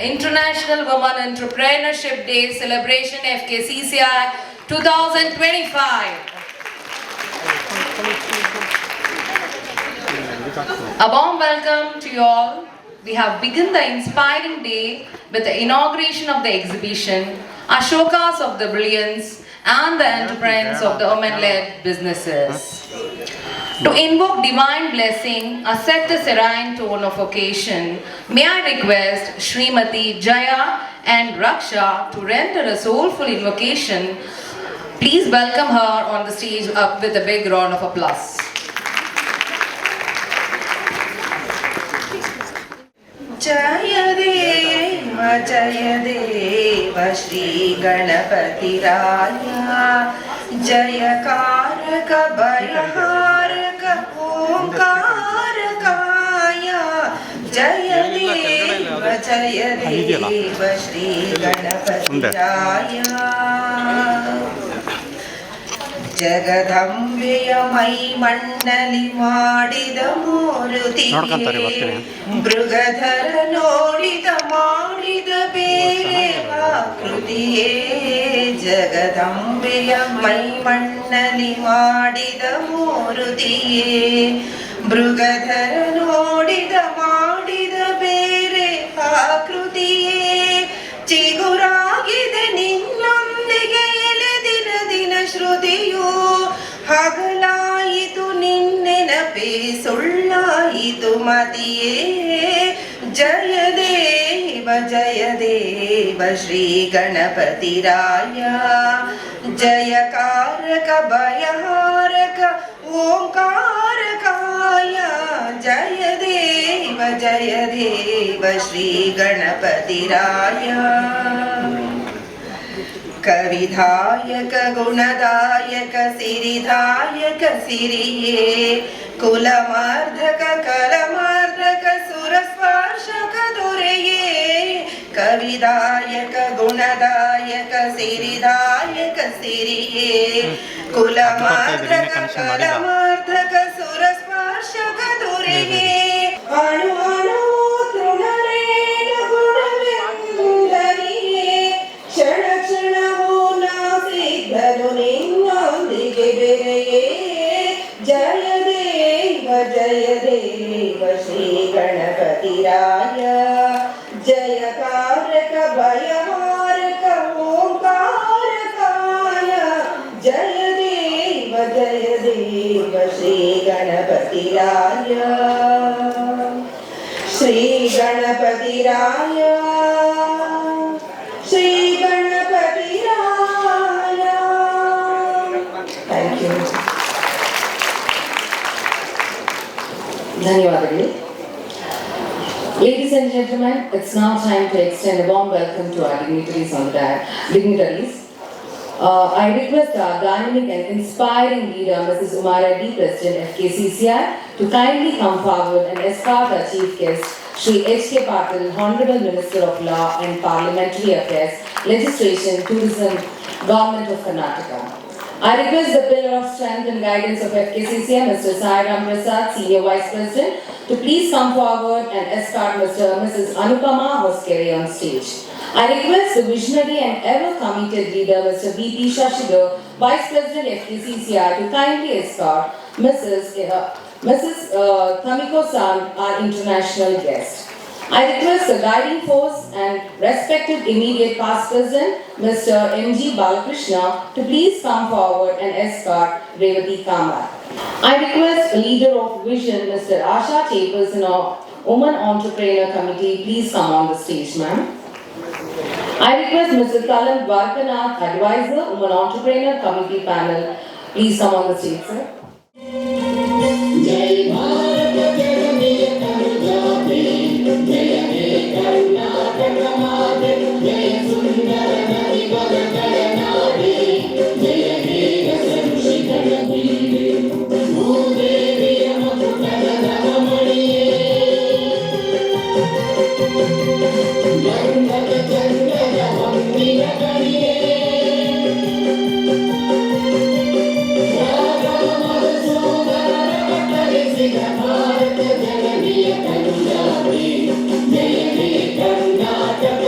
International Women Entrepreneurship Day celebration FKCCI 2025. A warm welcome to you all. We have begun the inspiring day with the inauguration of the exhibition, Ashokas of the Brilliance and the Entrepreneurs of the Women-led Businesses. To invoke divine blessing, or set the serene tone of occasion, may I request Srimati Jaya and Raksha to render a soulful invocation. Please welcome her on the stage up with a big round of applause. Jaya Deva Shri Ganapati Raya Jaya Karaka Bhayaharaka Omkarakaya Jaya Deva Shri Ganapati Raya ಜಗದಂಬೆಯ ಮೈ ಮಣ್ಣಲಿ ಮಾಡಿದ ಮೂರುತಿಯೇ ಮೃಗಧರ ನೋಡಿದ ಮಾಡಿದ ಬೇರೆ ಆಕೃತಿಯೇ ಜಗದಂಬೆಯ ಮೈ ಮಣ್ಣಲಿ ಮಾಡಿದ ಮೂರುತಿಯೇ ಮೃಗಧರ ನೋಡಿದ ಮಾಡಿದ ಬೇರೆ ಆಕೃತಿಯೇ ಚಿಗುರಾಗಿದೆ ನಿನ್ನೊಂದಿಗೆ ಶ್ರುತಿಯು ಹಗಲಾಯಿತು ನಿನ್ನೆನಪೇ ಸುಳ್ಳಾಯಿತು ಮತಿಯೇ ಜಯ ದೇವ ಶ್ರೀ ಗಣಪತಿ ರಾಯ ಜಯಕಾರಕ ಭಯಹಾರಕ ಓಂಕಾರಕಾಯ ಜಯ ದೇವ ಶ್ರೀ ಗಣಪತಿ ರಾಯ ಕವಿಧಾಯಕ ಗುಣದಾಯಕ ಸಿರಿದಾಯಕ ಸಿರಿಯೇ ಕುಲಮಾರ್ಧಕ ಕಲಮಾರ್ಧಕ ಸುರಸ್ಪರ್ಶಕ ದೊರೆಯೇ ಕವಿದಾಯಕ ಗುಣದಾಯಕ ಸಿರಿದಾಯಕ ಸಿರಿಯೇ ಕುಲಮಾರ್ಧಕ ಕಲಮಾರ್ಧಕ ಸುರಸ್ಪರ್ಶಕ ದೊರೆಯೇ ಅಣು ಅಣು ತೃಣರೇಣ ಗುಣವೆಂದರಿಯೇ ಕ್ಷಣ ಕ್ಷಣವೂ ನಾಸಿದ್ಧನು ನಿನ್ನೊಂದಿಗೆ ಬೆರೆಯೇ ಜಯ ದೇವ ಶ್ರೀ ಗಣಪತಿ ರಾಯ ಜಯಕಾರಕ ಭಯಹಾರಕ ಓಂಕಾರಕಾಯ ಜಯ ದೇವ ಶ್ರೀ ಗಣಪತಿ ರಾಯ ಶ್ರೀ ಗಣಪತಿ ರಾಯ ಶ್ರೀ ಗಣಪತಿ ರಾಯ. Thank you. ಧನ್ಯವಾದಗಳು. Ladies and gentlemen, it's now time to extend a warm welcome to our dignitaries on the dignitaries. I request our dynamic and inspiring leader, Mrs. Uma Reddy, President FKCCI, to kindly come forward and escort our chief guest, Shri H.K. Patil, Honorable Minister of Law and Parliamentary Affairs, Legislation, Tourism, Government of Karnataka. I request the pillar of strength and guidance of FKCCI, Mr. Sairam Prasad, Senior Vice President, to please come forward and escort Mr. and Mrs. Anupama Hoskere on stage. I request the visionary and ever-committed leader, Mr. V.P. Shashidhar, Vice President FKCCI, to kindly escort Mrs. Tamiko-san, our international guest. I request the guiding force and respected immediate past president, Mr. M.G. Balakrishna, to please come forward and escort Revati Kamar. I request the leader of Vision, Mr. Asha Chairperson of Women Entrepreneur Committee, please come on the stage, ma'am. I request Mr. Talan Dwarkanath, Advisor, Women Entrepreneur Committee panel, please come on the stage, sir. Karnataka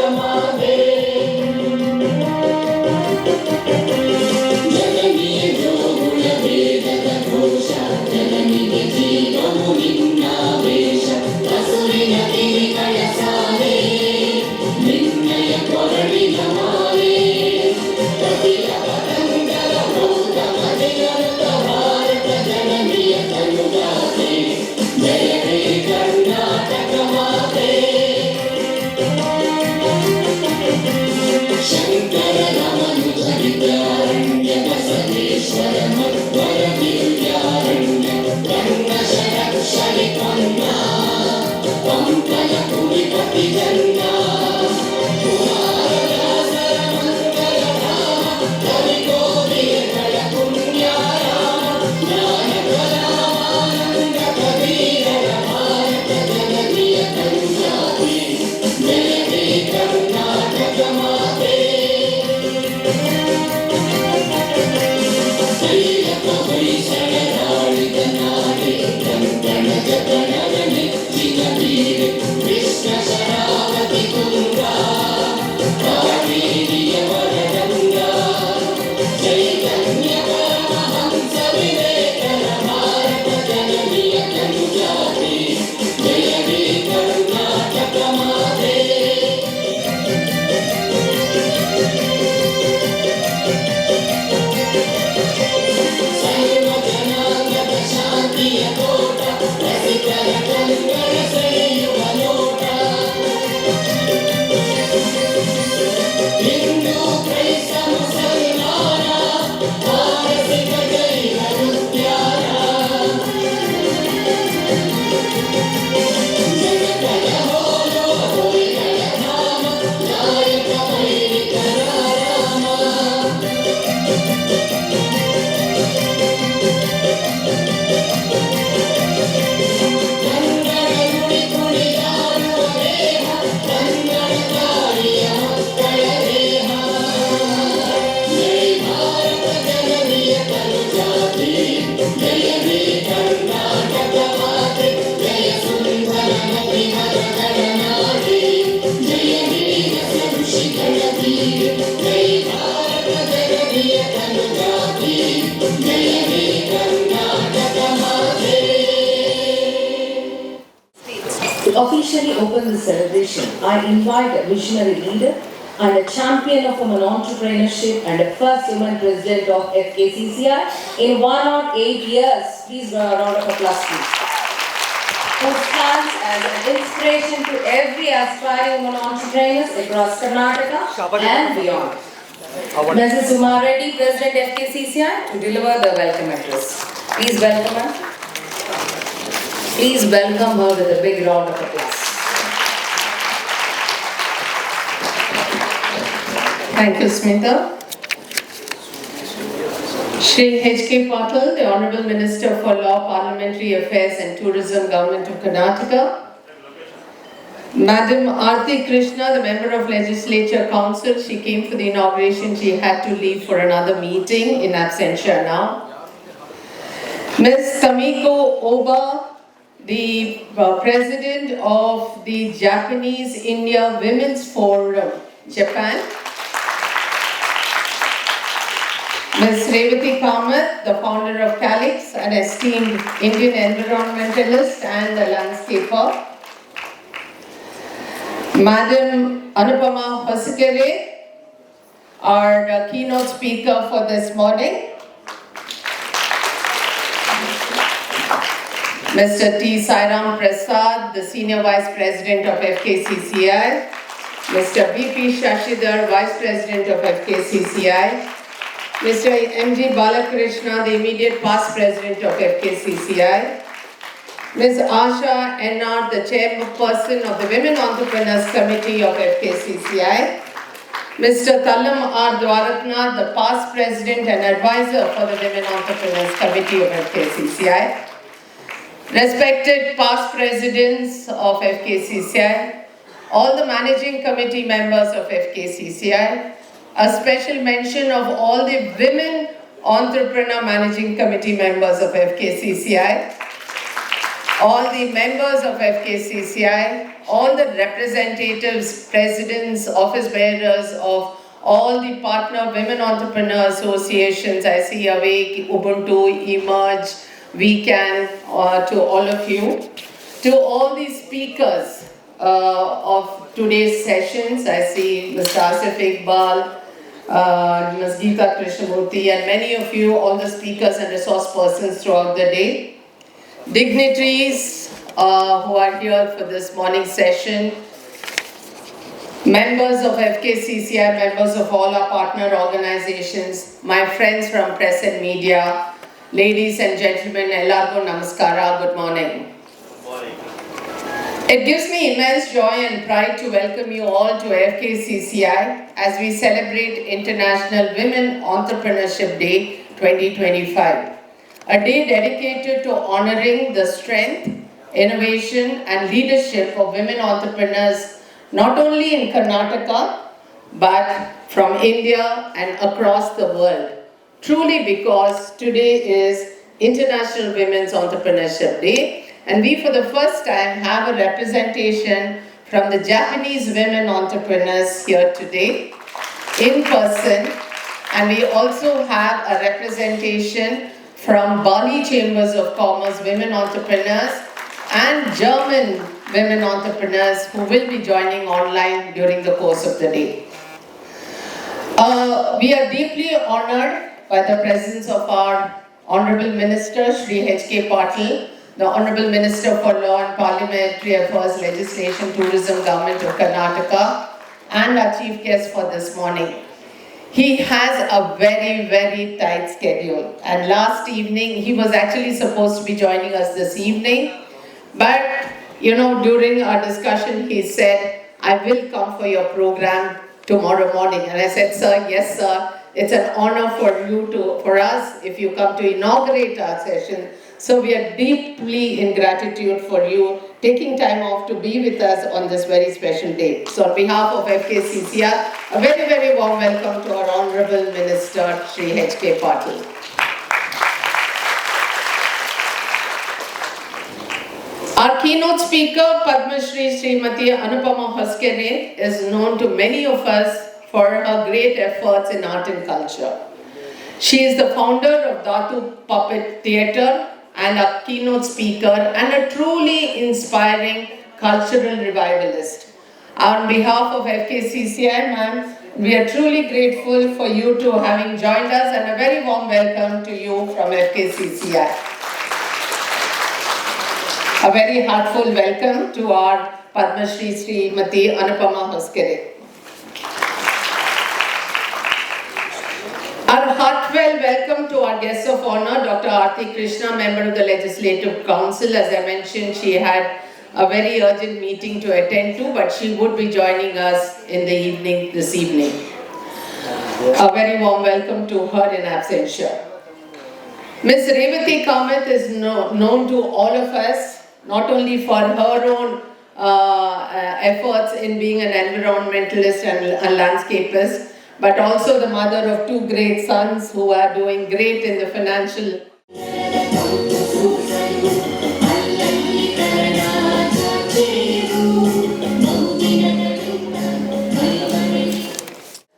To officially open the celebration, I invite a visionary leader and a champion of women entrepreneurship and a first woman president of FKCCI in 108 years. Please give a round of applause, please. Who stands as an inspiration to every aspiring women entrepreneurs across Karnataka and beyond. Mrs. Uma Reddy, President FKCCI, to deliver the welcome address. Please welcome her. Please welcome her with a big round of applause. Thank you, Smita. Shri H.K. Patil, the Honorable Minister for Law, Parliamentary Affairs and Tourism, Government of Karnataka. Madam Aarti Krishna, the Member of Legislature Council, she came for the inauguration. She had to leave for another meeting in absentia now. Ms. Tamiko Oba, the President of the Japanese India Women's Forum, Japan. Ms. Revati Kamath, the founder of Calix, an esteemed Indian environmentalist and a landscaper. Madam Anupama Hosikere, our keynote speaker for this morning. Mr. T. Sairam Prasad, the Senior Vice President of FKCCI. Mr. V.P. Shashidhar, Vice President of FKCCI. Mr. M.G. Balakrishna, the immediate past President of FKCCI. Ms. Asha N.R., the Chairperson of the Women Entrepreneurs Committee of FKCCI. Mr. Tallam R. Dwaraknath, the past President and Advisor for the Women Entrepreneurs Committee of FKCCI. Respected past Presidents of FKCCI, all the Managing Committee members of FKCCI, a special mention of all the Women Entrepreneur Managing Committee members of FKCCI, all the members of FKCCI, all the representatives, presidents, office bearers of all the partner women entrepreneur associations. I see Awake, Ubuntu, Emerge, We Can, to all of you. To all the speakers of today's sessions, I see Mr. Asif Iqbal, Ms. Geeta Krishnamurthy, and many of you, all the speakers and resource persons throughout the day. Dignitaries who are here for this morning session, members of FKCCI, members of all our partner organizations, my friends from press and media, ladies and gentlemen, ellarku namaskara, good morning. Good morning. It gives me immense joy and pride to welcome you all to FKCCI as we celebrate International Women Entrepreneurship Day 2025. A day dedicated to honoring the strength, innovation and leadership of women entrepreneurs not only in Karnataka but from India and across the world. Truly, because today is International Women's Entrepreneurship Day and we for the first time have a representation from the Japanese women entrepreneurs here today in person, and we also have a representation from Bali Chambers of Commerce women entrepreneurs and German women entrepreneurs who will be joining online during the course of the day. We are deeply honored by the presence of our Honorable Minister, Shri H.K. Patil, the Honorable Minister for Law and Parliamentary Affairs, Legislation, Tourism, Government of Karnataka, and our Chief Guest for this morning. He has a very, very tight schedule. And last evening, he was actually supposed to be joining us this evening. But, during our discussion, he said, I will come for your program tomorrow morning. And I said, sir, yes, sir. It's an honor for us if you come to inaugurate our session. So we are deeply in gratitude for you taking time off to be with us on this very special day. So on behalf of FKCCI, a very, very warm welcome to our Honorable Minister, Shri H.K. Patil. Our keynote speaker, Padma Shri Srimati Anupama Hoskere, is known to many of us for her great efforts in art and culture. She is the founder of Dhatu Puppet Theatre and a keynote speaker and a truly inspiring cultural revivalist. On behalf of FKCCI, ma'am, we are truly grateful for you to having joined us, and a very warm welcome to you from FKCCI. A very heartful welcome to our Padma Shri Srimati Anupama Hoskere. Our heartfelt welcome to our guest of honor, Dr. Aarti Krishna, member of the Legislative Council. As I mentioned, she had a very urgent meeting to attend to, but she would be joining us in the evening this evening. A very warm welcome to her in absentia. Ms. Revati Kamath is known to all of us, not only for her own efforts in being an environmentalist and a landscapist, but also the mother of two great sons who are doing great in the financial.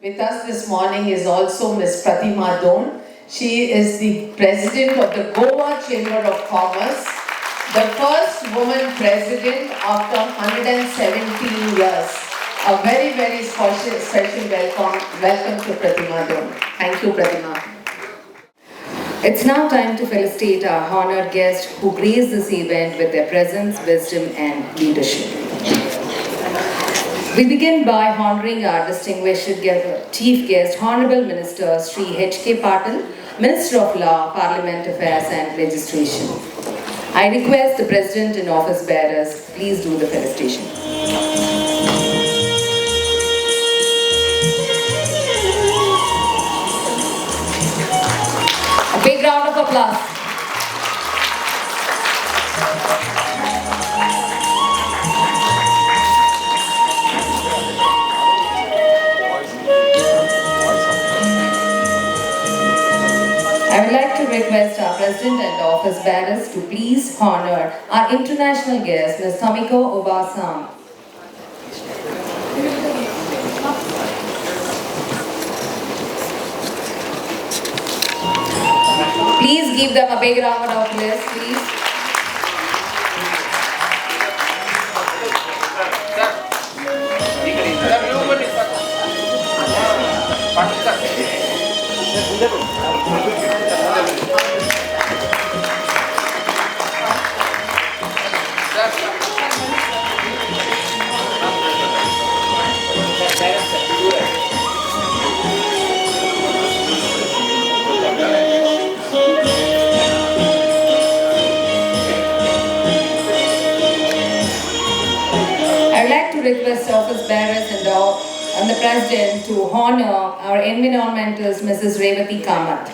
With us this morning is also Ms. Pratima Don. She is the president of the Goa Chamber of Commerce, the first woman president after 117 years. A very, very special welcome to Pratima Don. Thank you, Pratima. It's now time to felicitate our honored guests who graced this event with their presence, wisdom, and leadership. We begin by honoring our distinguished chief guest, Honorable Minister Shri H.K. Patil, Minister of Law, Parliament Affairs and Legislation. I request the President and office bearers, please do the felicitation. A big round of applause. I would like to request our President and office bearers to please honor our international guest, Ms. Tamiko Obasam. Please give them a big round of applause, please. Request office bearers and the President to honor our environmentalist, Mrs. Revati Kamath.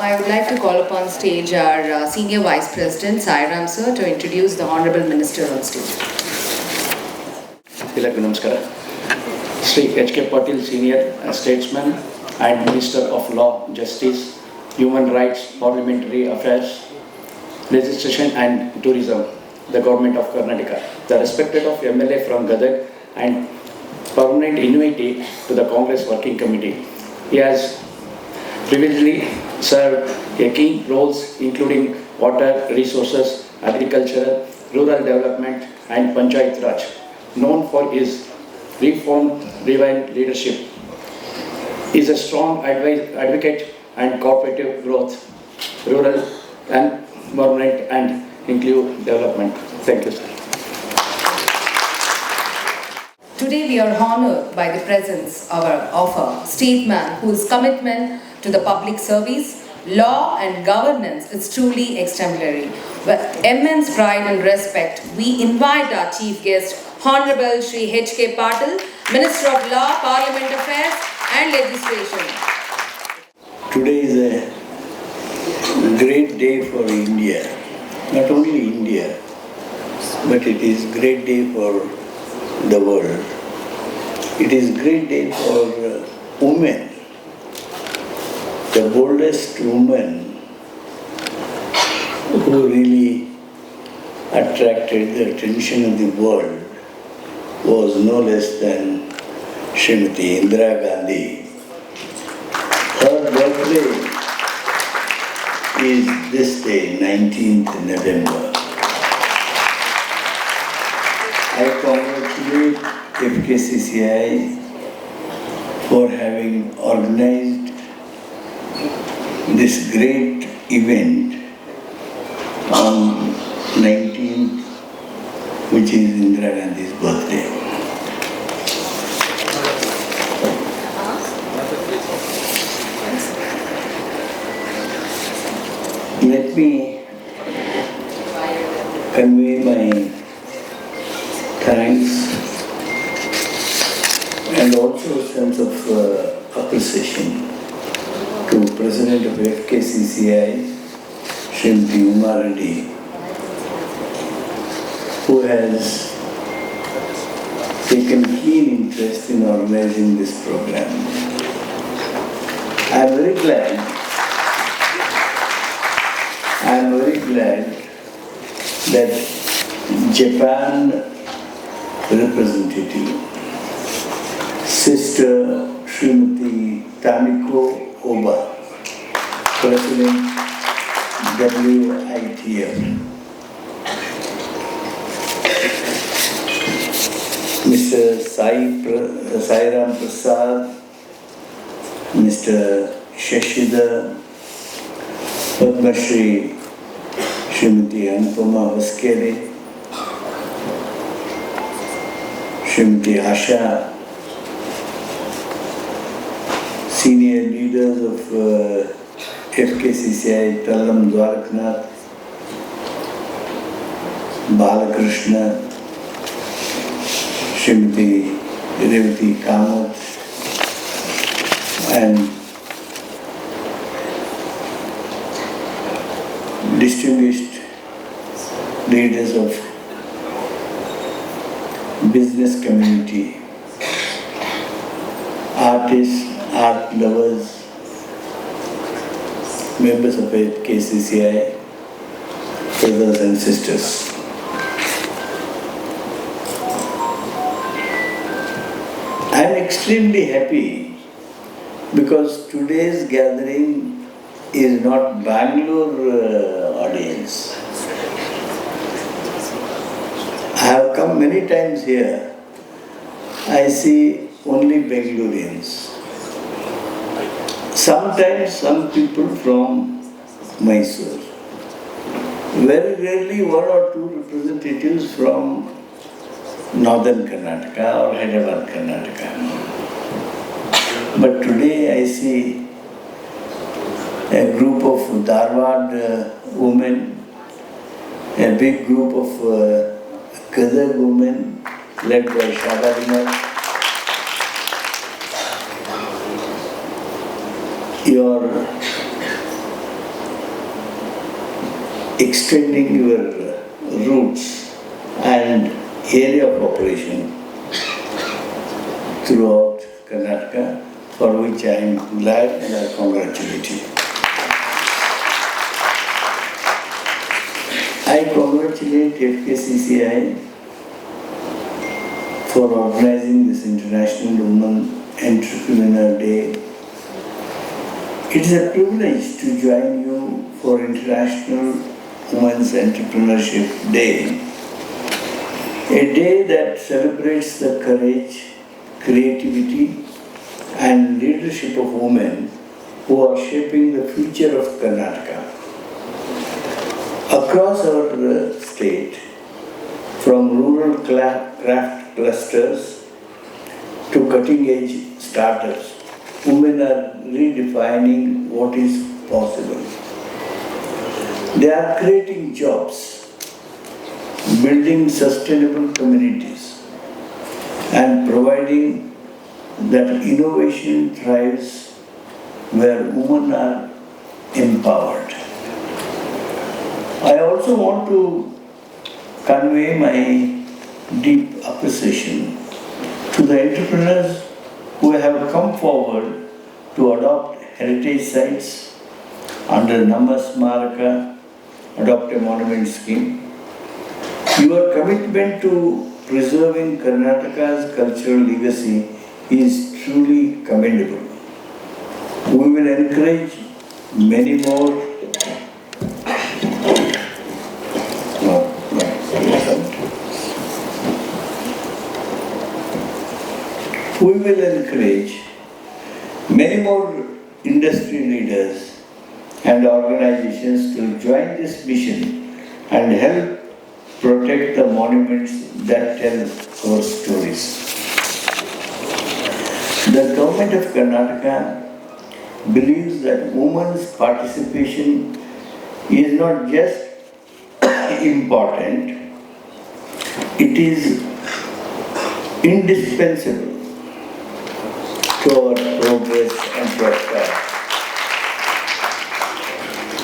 I would like to call upon stage our Senior Vice President, Sairam Sir, to introduce the Honorable Minister on stage. Namaskara. Shri H.K. Patil, Senior Statesman and Minister of Law, Justice, Human Rights, Parliamentary Affairs, Legislation and Tourism, the Government of Karnataka. The respected of MLA from Gadag and permanent invitee to the Congress Working Committee. He has previously served key roles including water resources, agriculture, rural development and Panchayat Raj, known for his reform-driven leadership, is a strong advocate and cooperative growth, rural environment and inclusive development. Thank you, sir. Today we are honored by the presence of a statesman whose commitment to the public service, law and governance is truly exemplary. With immense pride and respect, we invite our chief guest, Honorable Shri H.K. Patil, Minister of Law, Parliament Affairs and Legislation. Today is a great day for India. Not only India, but it is a great day for the world. It is a great day for women. The boldest woman who really attracted the attention of the world was no less than Srimati Indira Gandhi. Her birthday is this day, 19th November. I congratulate FKCCI for having organized this great event on 19th, which is Indira Gandhi's birthday. Let me convey my thanks and also a sense of appreciation to President of FKCCI, Srimati Uma Reddy, who has taken keen interest in organizing this program. I am very glad that Japan representative, Sister Srimati Tamiko Oba, President WITF, Mr. Sairam Prasad, Mr. Shashidhar, Padma Shri Srimati Anupama Vaskere, Srimati Asha, senior leaders of FKCCI, Tallam Dwaraknath, Balakrishna, Srimati Revati Kamath, and distinguished leaders of business community, artists, art lovers, members of FKCCI, brothers and sisters. I am extremely happy because today's gathering is not Bangalore audience. I have come many times here. I see only Bengalurians. Sometimes some people from Mysore. Very rarely one or two representatives from Northern Karnataka or Hyderabad, Karnataka. But today I see a group of Dharwad women, a big group of Gadag women led by Shadarinar. You are extending your roots and area of operation throughout Karnataka, for which I am glad and I congratulate you. I congratulate FKCCI for organizing this International Women Entrepreneur Day. It is a privilege to join you for International Women's Entrepreneurship Day A day that celebrates the courage, creativity, and leadership of women who are shaping the future of Karnataka. Across our state, from rural craft clusters to cutting-edge startups, women are redefining what is possible. They are creating jobs, building sustainable communities, and providing that innovation thrives where women are empowered. I also want to convey my deep appreciation to the entrepreneurs who have come forward to adopt heritage sites under Namasmaraka Adopt a Monument scheme. Your commitment to preserving Karnataka's cultural legacy is truly commendable. We will encourage many more industry leaders and organizations to join this mission and help protect the monuments that tell our stories. The government of Karnataka believes that women's participation is not just important, it is indispensable to our progress and prosperity.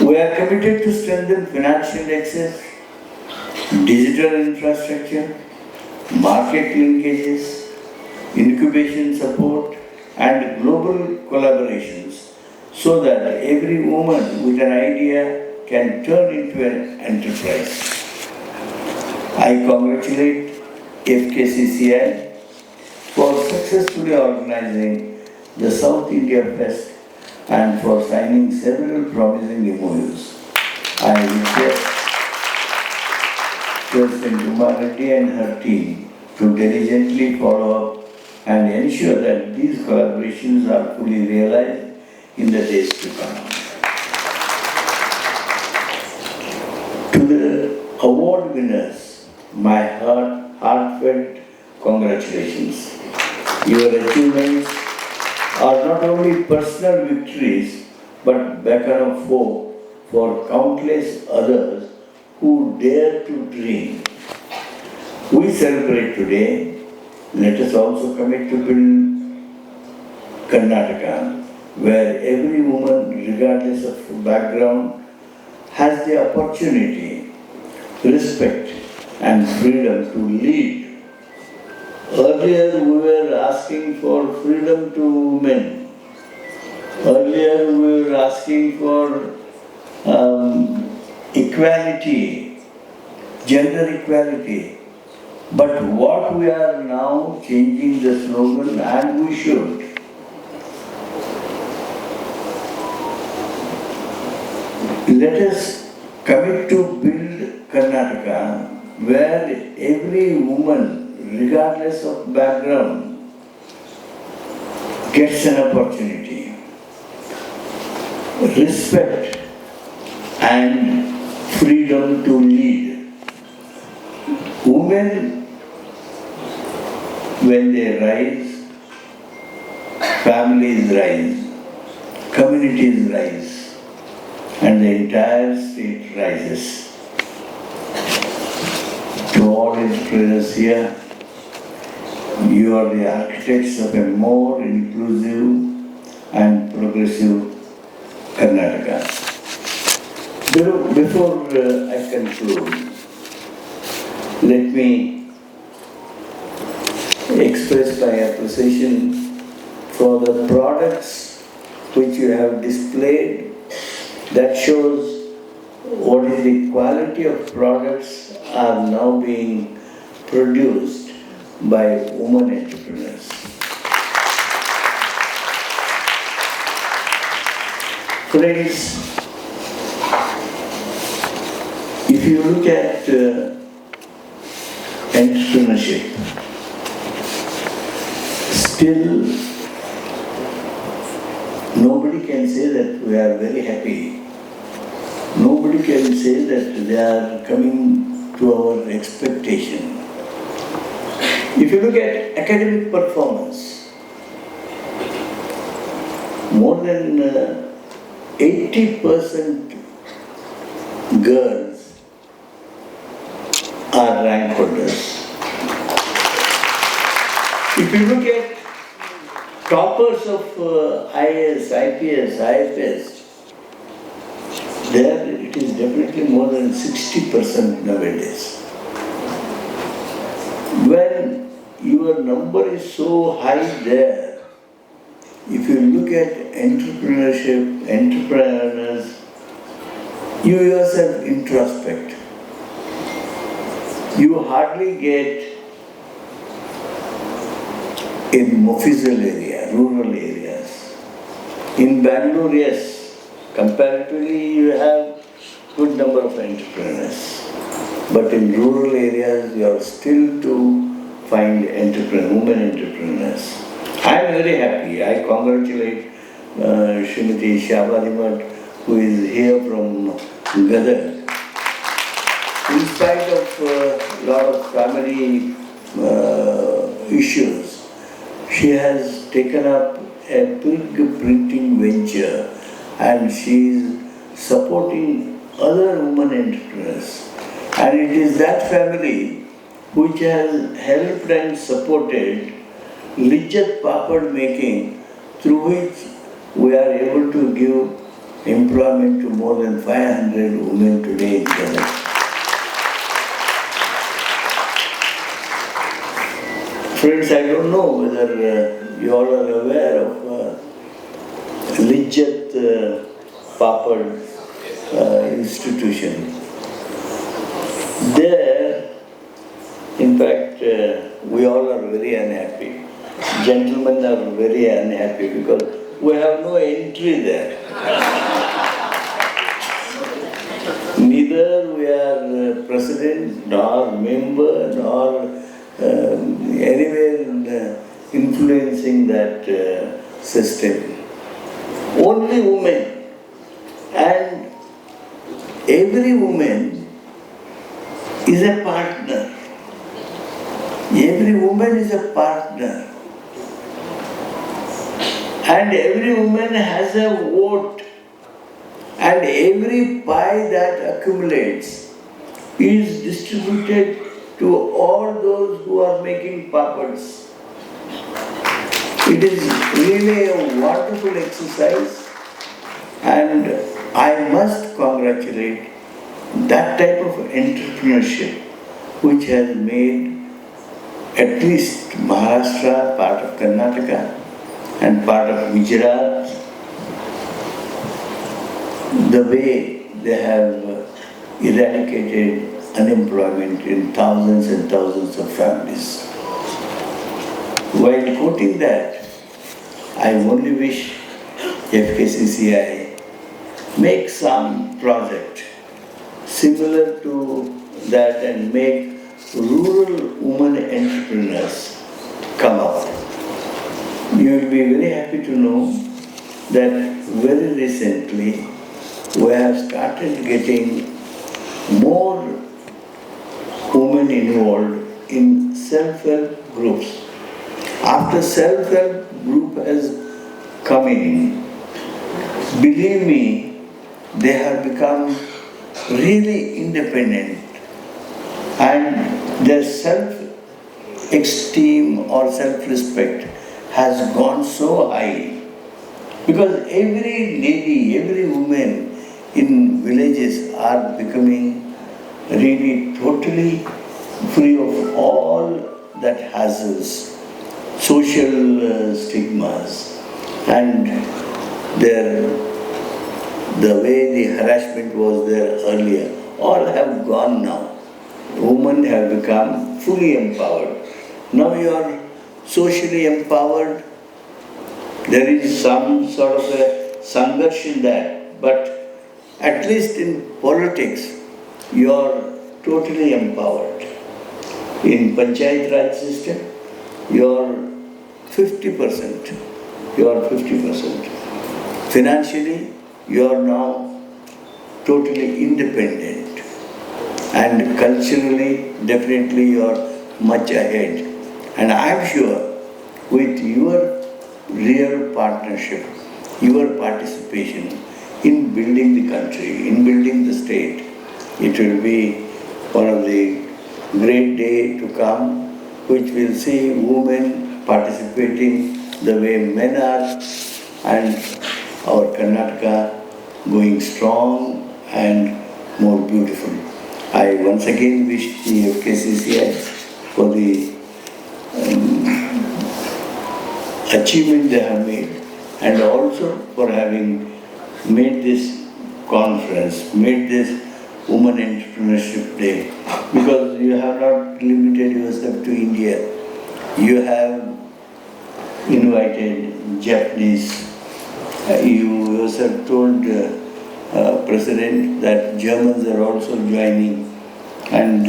We are committed to strengthen financial access, digital infrastructure, market linkages, incubation support, and global collaborations so that every woman with an idea can turn into an enterprise. I congratulate FKCCI for successfully organizing the South India Fest and for signing several promising MOUs. I request President Umareddy and her team to diligently follow up and ensure that these collaborations are fully realized in the days to come. To the award winners, my heartfelt congratulations. Your achievements are not only personal victories, but beacon of hope for countless others who dare to dream. We celebrate today. Let us also commit to build Karnataka, where every woman, regardless of background, has the opportunity, respect, and freedom to lead. Earlier we were asking for freedom to men. Earlier we were asking for equality, gender equality. But what we are now changing the slogan, and we should. Let us commit to build Karnataka, where every woman, regardless of background, gets an opportunity, respect, and freedom to lead. Women, when they rise, families rise, communities rise, and the entire state rises. To all entrepreneurs here, you are the architects of a more inclusive and progressive Karnataka. Before I conclude, let me express my appreciation for the products which you have displayed. That shows what is the quality of products are now being produced by women entrepreneurs. Friends, if you look at entrepreneurship, entrepreneurship. Still, nobody can say that we are very happy. Nobody can say that they are coming to our expectation. If you look at academic performance, more than 80% girls are rank holders. If you look at toppers of IAS, IPS, IFS, there it is definitely more than 60% nowadays. When your number is so high there, if you look at entrepreneurship, entrepreneurs, you yourself introspect. You hardly get in Mofussil area, rural areas. In Bengaluru, yes, comparatively you have good number of entrepreneurs. But in rural areas, you are still to find women entrepreneurs. I am very happy. I congratulate Srimati Shabarimat, who is here from Gadag. In spite of a lot of family issues, she has taken up a big printing venture and she is supporting other women entrepreneurs. And it is that family which has helped and supported Lijjat Papad making, through which we are able to give employment to more than 500 women today in Gadag. Friends, I don't know whether you all are aware of Lijjat Papad institution. There, in fact, we all are very unhappy. Gentlemen are very unhappy because we have no entry there. Neither we are president, nor member, nor anywhere influencing that system. Only women. And every woman is a partner. Every woman is a partner. And every woman has a vote. And every pie that accumulates is distributed to all those who are making papads. It is really a wonderful exercise, and I must congratulate that type of entrepreneurship which has made at least Maharashtra, part of Karnataka and part of Gujarat, the way they have eradicated unemployment in thousands and thousands of families. While quoting that, I only wish FKCCI make some project similar to that and make rural women entrepreneurs come up. You will be very happy to know that very recently we have started getting more women involved in self-help groups. After self-help group has come in, believe me, they have become really independent and their self-esteem or self-respect has gone so high because every lady, every woman in villages are becoming really totally free of all that hassles, social stigmas, and the way the harassment was there earlier, all have gone now. Women have become fully empowered. Now you are socially empowered. There is some sort of a sangharsh in that, but at least in politics, you are totally empowered. In Panchayat Raj system, you are 50%. You are 50%. Financially, you are now totally independent. And culturally, definitely you are much ahead. And I am sure with your real partnership, your participation in building the country, in building the state, it will be one of the great day to come, which will see women participating the way men are, and our Karnataka going strong and more beautiful. I once again wish the FKCCI for the achievement they have made, and also for having made this conference, made this Women Entrepreneurship Day, because you have not limited yourself to India. You have invited Japanese. You yourself told President that Germans are also joining, and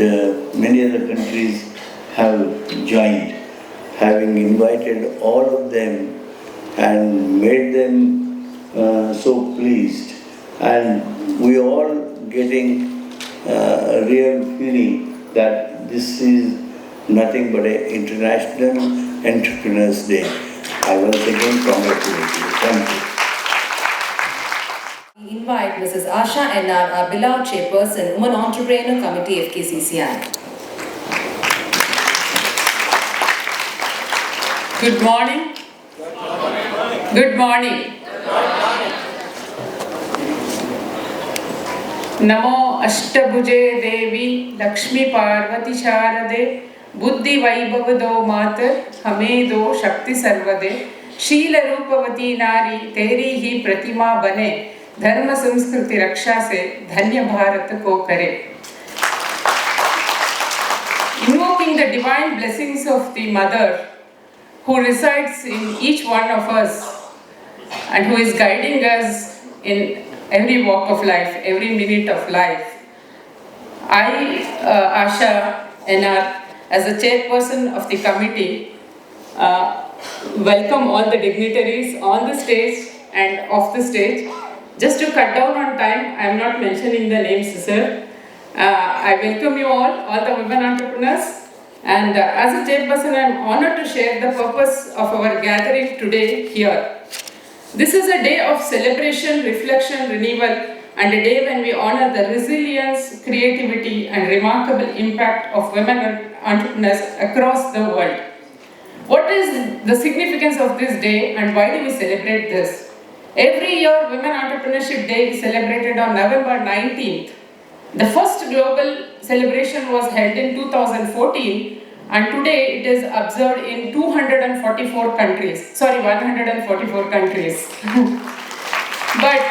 many other countries have joined, having invited all of them and made them so pleased. And we all getting a real feeling that this is nothing but an International Entrepreneurs Day. I once again congratulate you. Thank you. We invite Mrs. Asha NR, our beloved chairperson, Women Entrepreneur Committee, FKCCI. Good morning. Good morning. नमो अष्टभुजे देवी लक्ष्मी पार्वती शारदे बुद्धि वैभव दो मातर हमें दो शक्ति सर्वदे शील रूपवती नारी तेरी ही प्रतिमा बने धर्म संस्कृति रक्षा से धन्य भारत को करे. Invoking the divine blessings of the mother who resides in each one of us and who is guiding us in every walk of life, every minute of life. I, Asha NR, as the chairperson of the committee, welcome all the dignitaries on the stage and off the stage. Just to cut down on time, I am not mentioning the names, sir. I welcome you all the women entrepreneurs. And as a chairperson, I am honored to share the purpose of our gathering today here. This is a day of celebration, reflection, renewal, and a day when we honor the resilience, creativity, and remarkable impact of women entrepreneurs across the world. What is the significance of this day and why do we celebrate this? Every year, Women Entrepreneurship Day is celebrated on November 19th. The first global celebration was held in 2014, and today it is observed in 144 countries. But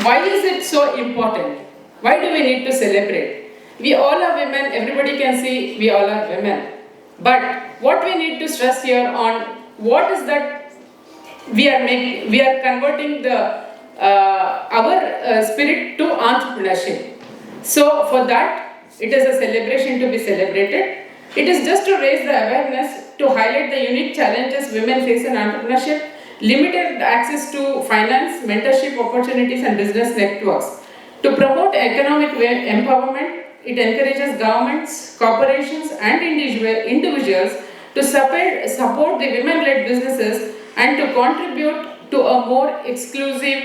why is it so important? Why do we need to celebrate? We all are women, everybody can see we all are women. But what we need to stress here on what is that we are converting the our spirit to entrepreneurship. So for that, it is a celebration to be celebrated. It is just to raise the awareness, to highlight the unique challenges women face in entrepreneurship, limited access to finance, mentorship opportunities and business networks. To promote economic empowerment, it encourages governments, corporations and individuals to support the women-led businesses and to contribute to a more exclusive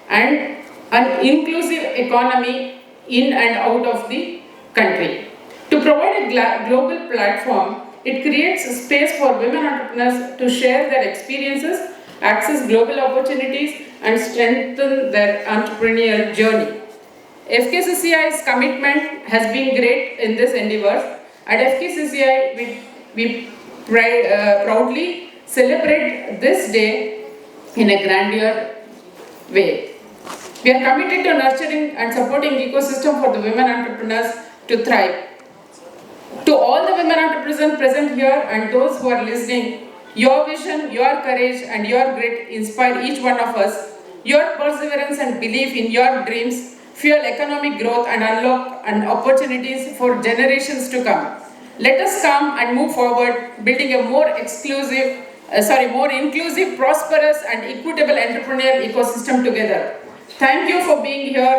and an inclusive economy in and out of the country. To provide a global platform, it creates a space for women entrepreneurs to share their experiences, access global opportunities, and strengthen their entrepreneurial journey. FKCCI's commitment has been great in this endeavor. At FKCCI, we proudly celebrate this day in a grandeur way. We are committed to nurturing and supporting ecosystem for the women entrepreneurs to thrive. To all the women entrepreneurs present here and those who are listening, your vision, your courage and your grit inspire each one of us. Your perseverance and belief in your dreams fuel economic growth and unlock opportunities for generations to come. Let us come and move forward, building a more inclusive, prosperous and equitable entrepreneurial ecosystem together. Thank you for being here,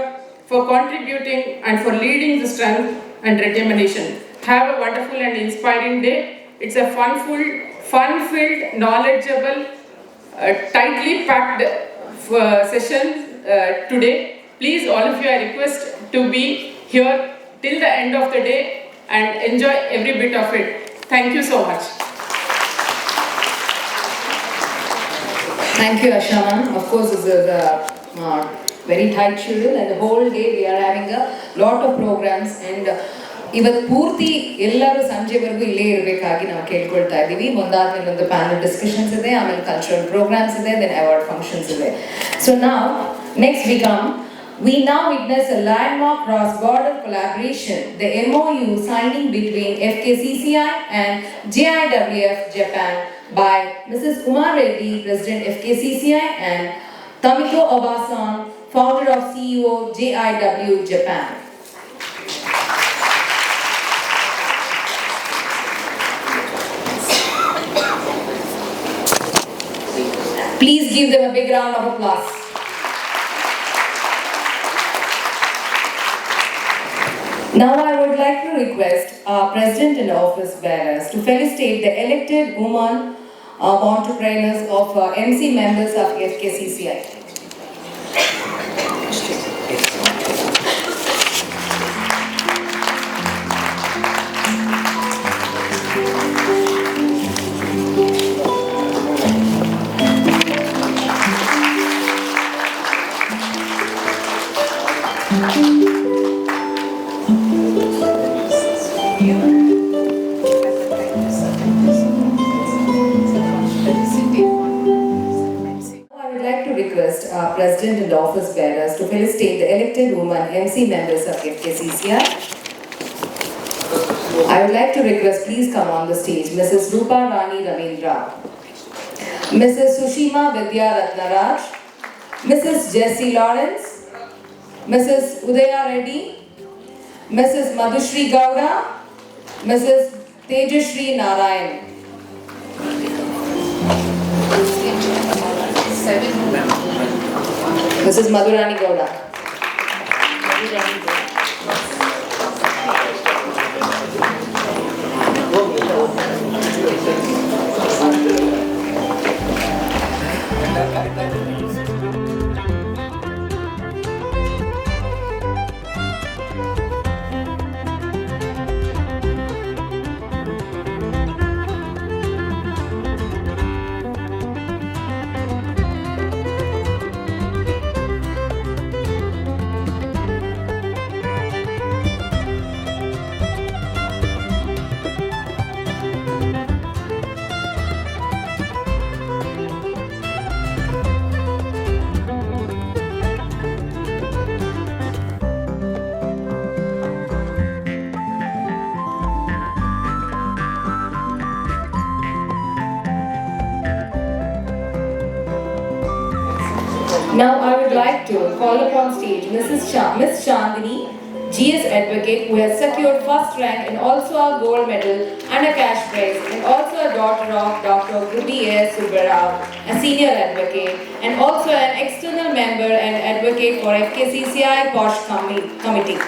for contributing and for leading the strength and determination. Have a wonderful and inspiring day. It's a fun-filled, knowledgeable, tightly packed session today. Please, all of you, I request to be here till the end of the day and enjoy every bit of it. Thank you so much. Thank you, Asha ma'am. Of course, this is a very tight schedule, and the whole day we are having a lot of programs. And ಇವತ್ತು ಪೂರ್ತಿ ಎಲ್ಲರೂ ಸಂಜೆವರೆಗೂ ಇಲ್ಲೇ ಇರಬೇಕಾಗಿ ನಾವು ಕೇಳ್ಕೊಳ್ತಾ ಇದ್ದೀವಿ. ಒಂದಾದ್ಮೇಲೆ ಒಂದು panel discussions ಇದೆ, ಆಮೇಲೆ ಕಲ್ಚರಲ್ ಪ್ರೋಗ್ರಾಮ್ಸ್ ಇದೆ, ದೆನ್ ಅವಾರ್ಡ್ ಫಂಕ್ಷನ್ಸ್ ಇದೆ. ಸೊ ನಾವು next we now witness a landmark cross-border collaboration, the MOU signing between FKCCI and JIWF Japan by Mrs. Umar Reddy, President FKCCI, and Tamiko Obasan, founder of CEO JIW Japan. Please give them a big round of applause. Now I would like to request our President and office bearers to felicitate the elected women entrepreneurs of MC members of FKCCI. President and office bearers to felicitate the elected women MC members of FKCCI. I would like to request, please come on the stage, Mrs. Rupa Rani Ravindra, Mrs. Sushima Vidya Ratnaraj, Mrs. Jessie Lawrence, Mrs. Udaya Reddy, Mrs. Madhushri Gowda, Mrs. Tejashri Narayan. Mrs. Madhurani Gowda. Now I would like to call upon stage Miss Chandini, GS Advocate, who has secured first rank and also a gold medal and a cash prize, and also a daughter of Dr. Kruti A. Subbarao, a senior advocate, and also an external member and advocate for FKCCI POSH Committee.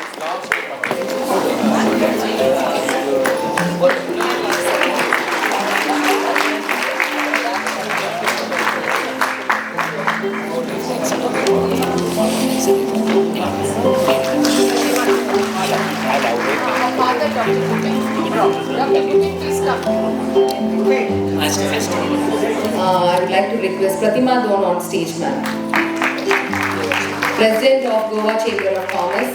I would like to request Pratima Don on stage, ma'am. President of Goa Chamber of Commerce.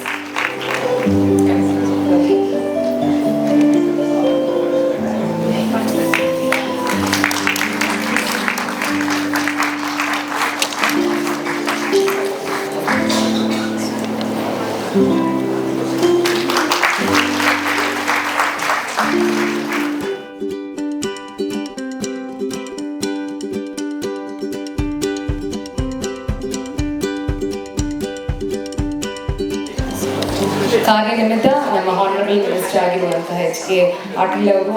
ಕಾರ್ಯನಿಮಿತ್ತ ನಮ್ಮ honourable minister ಆಗಿರುವಂತಹ HK Patil ಅವರು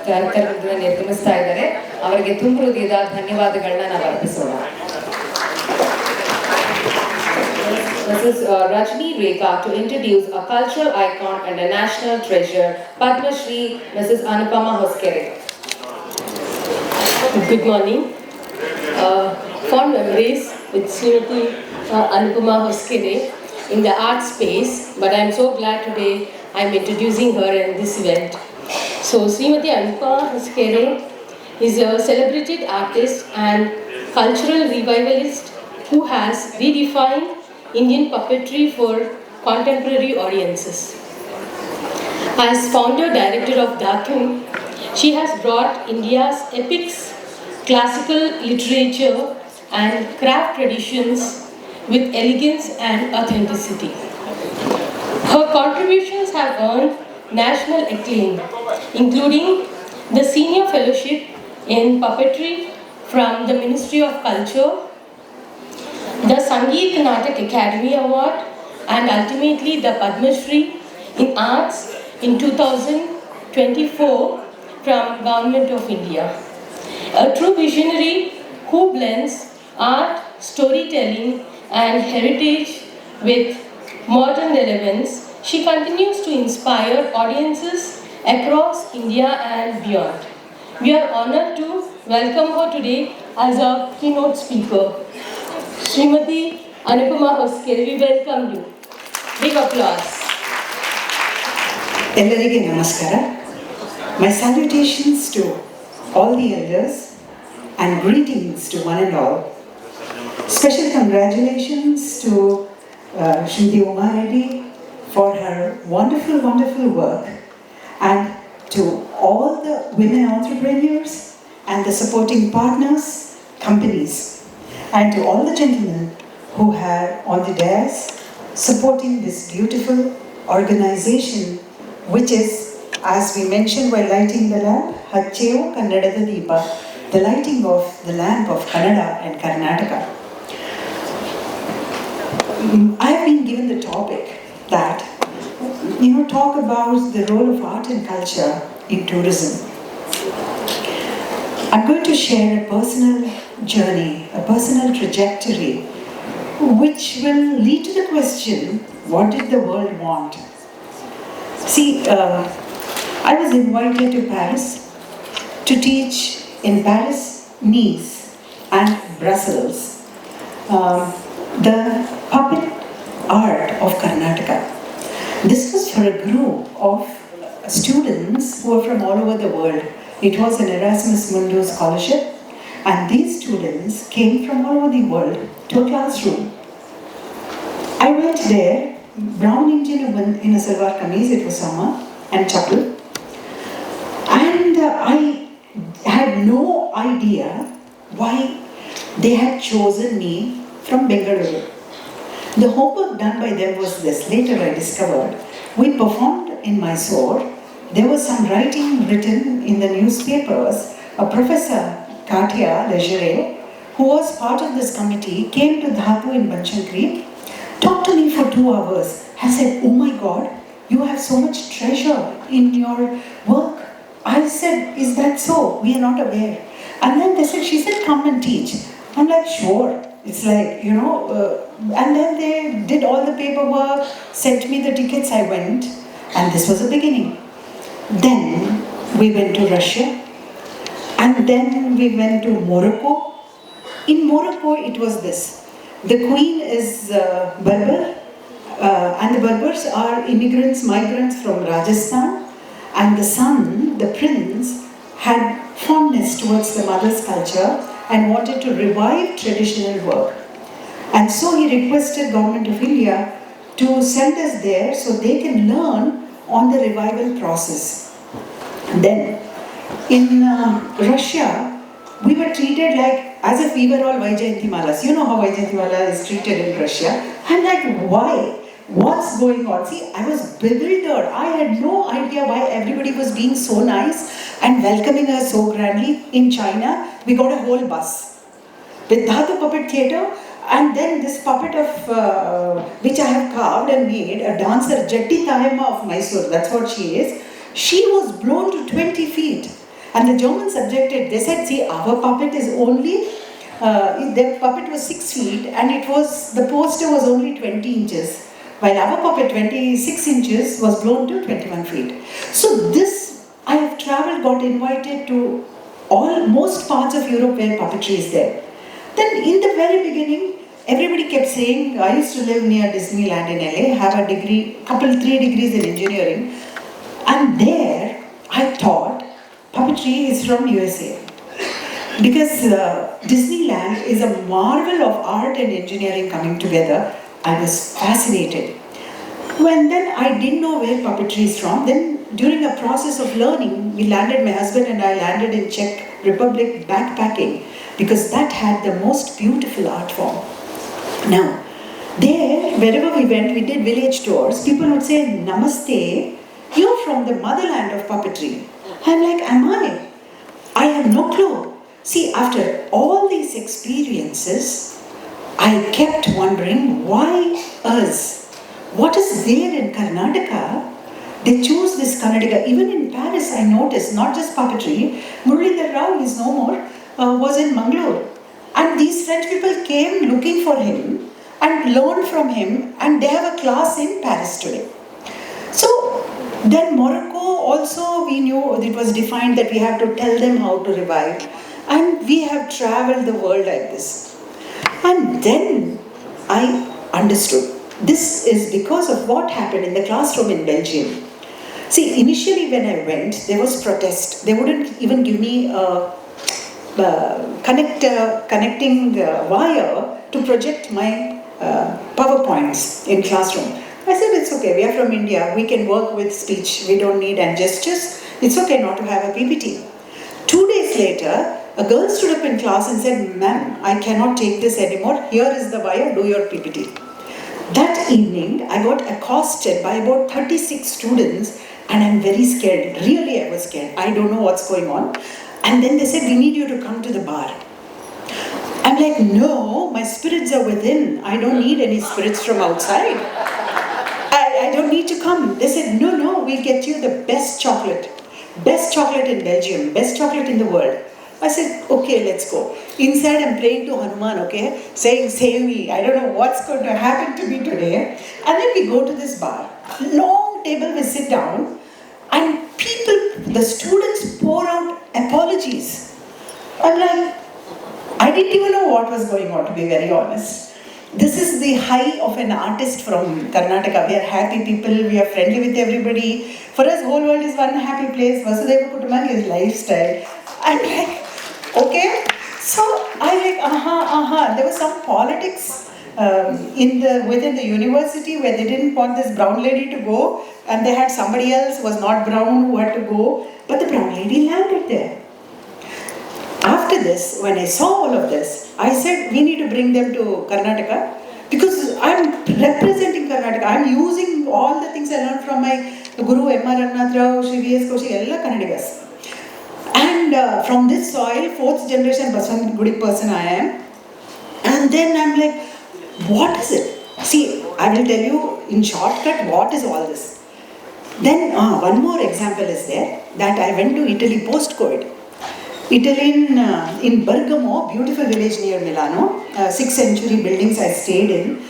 ಕರ್ತವ್ಯವನ್ನು ನಿರ್ಗಮಿಸ್ತಾ ಇದ್ದಾರೆ. ಅವರಿಗೆ ತುಂಬ ಹೃದಯದ ಧನ್ಯವಾದಗಳನ್ನ ನಾವು ಅರ್ಪಿಸೋಣ. Mrs. Rajni Rekha to introduce a cultural icon and a national treasure, Padma Shri Mrs. Anupama Hoskere. Good morning. Fond memories with Srimati Anupama Hoskere in the art space, but I am so glad today I am introducing her in this event. So Srimati Anupama Hoskere is a celebrated artist and cultural revivalist who has redefined Indian puppetry for contemporary audiences. As founder-director of Dhatum, she has brought India's epics, classical literature and craft traditions with elegance and authenticity. Her contributions have earned national acclaim, including the Senior Fellowship in Puppetry from the Ministry of Culture, the Sangeet Natak Academy Award, and ultimately the Padma Shri in Arts in 2024 from Government of India. A true visionary who blends art, storytelling and heritage with modern relevance, she continues to inspire audiences across India and beyond. We are honored to welcome her today as a keynote speaker. Srimati Anupama Hoskere, we welcome you. Big applause. ಎಲ್ಲರಿಗೆ ನಮಸ್ಕಾರ. My salutations to all the elders and greetings to one and all. Special congratulations to Srimati Uma Reddy for her wonderful, wonderful work, and to all the women entrepreneurs and the supporting partners, companies, and to all the gentlemen who are on the dais supporting this beautiful organization, which is, as we mentioned while lighting the lamp, Hachcheyo Kannadada Deepa, the lighting of the lamp of Kannada and Karnataka. I have been given the topic that, talk about the role of art and culture in tourism. I'm going to share a personal journey, a personal trajectory, which will lead to the question, what did the world want? See, I was invited to Paris to teach in Paris, Nice and Brussels the puppet art of Karnataka. This was for a group of students who are from all over the world. It was an Erasmus Mundus scholarship, and these students came from all over the world to a classroom. I went there, brown Indian woman in a salwar kameez, it was summer, and chappal. And I had no idea why they had chosen me from Bengaluru. The homework done by them was this. Later I discovered, we performed in Mysore. There was some writing written in the newspapers. A professor, Katia Legere, who was part of this committee, came to Dhatu in Banchankri, talked to me for 2 hours. I said, oh my God, you have so much treasure in your work. I said, is that so? We are not aware. And then she said, come and teach. I'm like, sure. It's like, and then they did all the paperwork, sent me the tickets, I went, and this was the beginning. Then we went to Russia, and then we went to Morocco. In Morocco, it was this. The queen is Berber, and the Berbers are immigrants, migrants from Rajasthan, and the son, the prince, had fondness towards the mother's culture and wanted to revive traditional work. And so he requested Government of India to send us there so they can learn on the revival process. Then, in Russia, we were treated like as if we were all Vaijayantimalas. You know how Vaijayantimala is treated in Russia. I'm like, why? What's going on? See, I was bewildered. I had no idea why everybody was being so nice and welcoming us so grandly. In China, we got a whole bus. With Dhatu Puppet Theatre, And then this puppet of which I have carved and made, a dancer, Jatti Tayama of Mysore, that's what she is. She was blown to 20 feet. And the Germans objected. They said, see, our puppet is only, their puppet was 6 feet and the poster was only 20 inches. While our puppet, 26 inches, was blown to 21 feet. So this, I have travelled, got invited to most parts of Europe where puppetry is there. Then in the very beginning, everybody kept saying, I used to live near Disneyland in LA, have a degree, 3 degrees in engineering. And there, I thought, puppetry is from USA. Because Disneyland is a marvel of art and engineering coming together. I was fascinated. When then I didn't know where puppetry is from, then during a process of learning, my husband and I landed in Czech Republic backpacking, because that had the most beautiful art form. Now, there, wherever we went, we did village tours, people would say, Namaste, you're from the motherland of puppetry. I'm like, am I? I have no clue. See, after all these experiences, I kept wondering, why us? What is there in Karnataka? They choose this Karnataka. Even in Paris, I noticed, not just puppetry, Muralidhar Rao is no more, was in Bengaluru. And these French people came looking for him and learned from him, and they have a class in Paris today. So then Morocco also, we knew it was defined that we have to tell them how to revive. And we have traveled the world like this. And then I understood. This is because of what happened in the classroom in Belgium. See, initially when I went, there was protest. They wouldn't even give me a connecting wire to project my PowerPoints in classroom. I said, it's okay, we are from India, we can work with speech, we don't need and gestures. It's okay not to have a PPT. 2 days later, a girl stood up in class and said, ma'am, I cannot take this anymore, here is the wire, do your PPT. That evening, I got accosted by about 36 students, and I'm very scared. Really, I was scared. I don't know what's going on. And then they said, we need you to come to the bar. I'm like, no, my spirits are within. I don't need any spirits from outside. I don't need to come. They said, no, we'll get you the best chocolate. Best chocolate in Belgium, best chocolate in the world. I said, okay, let's go. Inside I'm praying to Hanuman, okay, saying, save me. I don't know what's going to happen to me today. And then we go to this bar. Long table, we sit down. And people, the students pour out apologies. I'm like, I didn't even know what was going on, to be very honest. This is the high of an artist from Karnataka. We are happy people, we are friendly with everybody. For us, whole world is one happy place. Vasudhaiva Kutumbakam is lifestyle. I'm like, okay. So I like, There was some politics within the university where they didn't want this brown lady to go, and they had somebody else who was not brown who had to go, but the brown lady landed there. After this, when I saw all of this, I said, we need to bring them to Karnataka, because I'm representing Karnataka. I'm using all the things I learned from my Guru M.R. Rannath Rao, Shri V.S. Koshi, all Kannadigas. And from this soil, 4th generation Basavan Gudi person I am. And then I'm like, what is it? See, I will tell you in shortcut what is all this. Then one more example is there, that I went to Italy post-COVID. Italy in Bergamo, beautiful village near Milano, 6th century buildings I stayed in.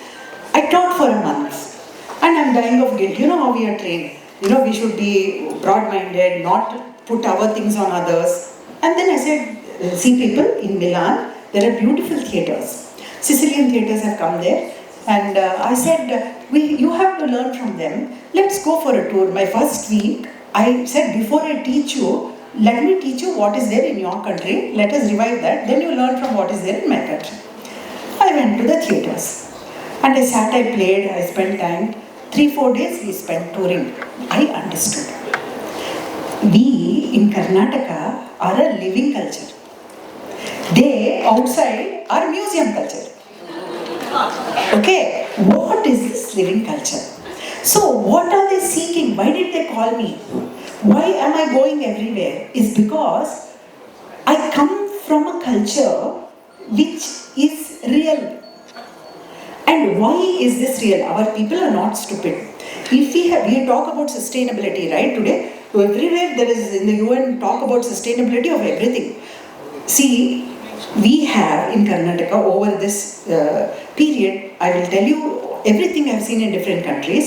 I taught for a month and I'm dying of guilt. You know how we are trained. You know, we should be broad-minded, not put our things on others. And then I said, see people, in Milan, there are beautiful theatres. Sicilian theatres have come there. And I said, you have to learn from them. Let's go for a tour. My first week, I said, before I teach you, let me teach you what is there in your country. Let us revive that. Then you learn from what is there in my country. I went to the theatres. And I sat, I played, I spent time. 3-4 days we spent touring. I understood. We in Karnataka are a living culture. They outside are museum culture. Okay, what is this living culture? So what are they seeking? Why did they call me? Why am I going everywhere? Is because I come from a culture which is real. why is this real? Our people are not stupid. If we talk about sustainability, right, today, so everywhere there is in the UN talk about sustainability of everything. See, we have in Karnataka over this period, I will tell you everything I've seen in different countries.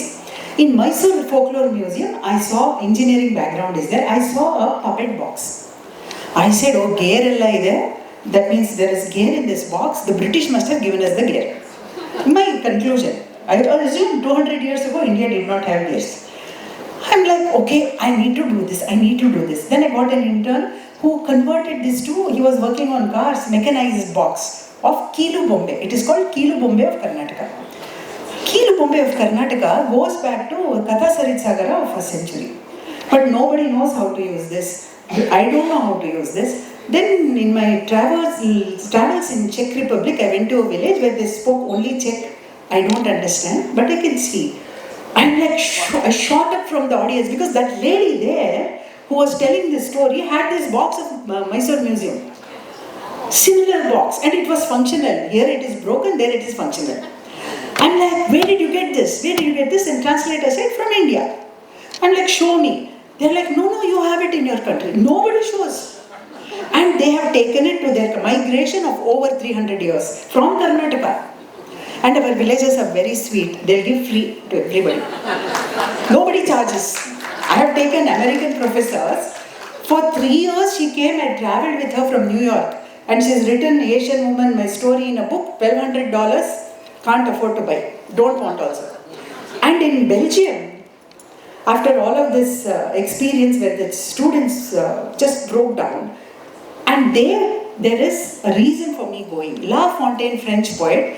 In Mysore Folklore Museum, I saw engineering background is there. I saw a puppet box. I said, oh, gear illa ide. That means there is gear in this box. The British must have given us the gear. My conclusion. I assume 200 years ago, India did not have gears. I'm like, okay, I need to do this. I need to do this. Then I got an intern who converted this to, he was working on cars, mechanized box of Kilu Bombay. It is called Kilu Bombay of Karnataka. Kilu Bombay of Karnataka goes back to Katha Sarit Sagara of 1st century. But nobody knows how to use this. I don't know how to use this. Then in my travels in Czech Republic, I went to a village where they spoke only Czech. I don't understand, but I can see. I'm like, I shot up from the audience because that lady there who was telling this story had this box of Mysore Museum. Similar box, and it was functional. Here it is broken, there it is functional. I'm like, where did you get this? Where did you get this? And translator said, from India. I'm like, show me. They're like, no, you have it in your country. Nobody shows. And they have taken it to their migration of over 300 years from Karnataka. And our villagers are very sweet. They'll give free to everybody. Nobody charges. I have taken American professors. For 3 years she came and traveled with her from New York. And she's written Asian Woman, My Story in a book, $1,200. Can't afford to buy. Don't want also. And in Belgium, after all of this experience where the students just broke down, and there is a reason for me going. La Fontaine, French poet,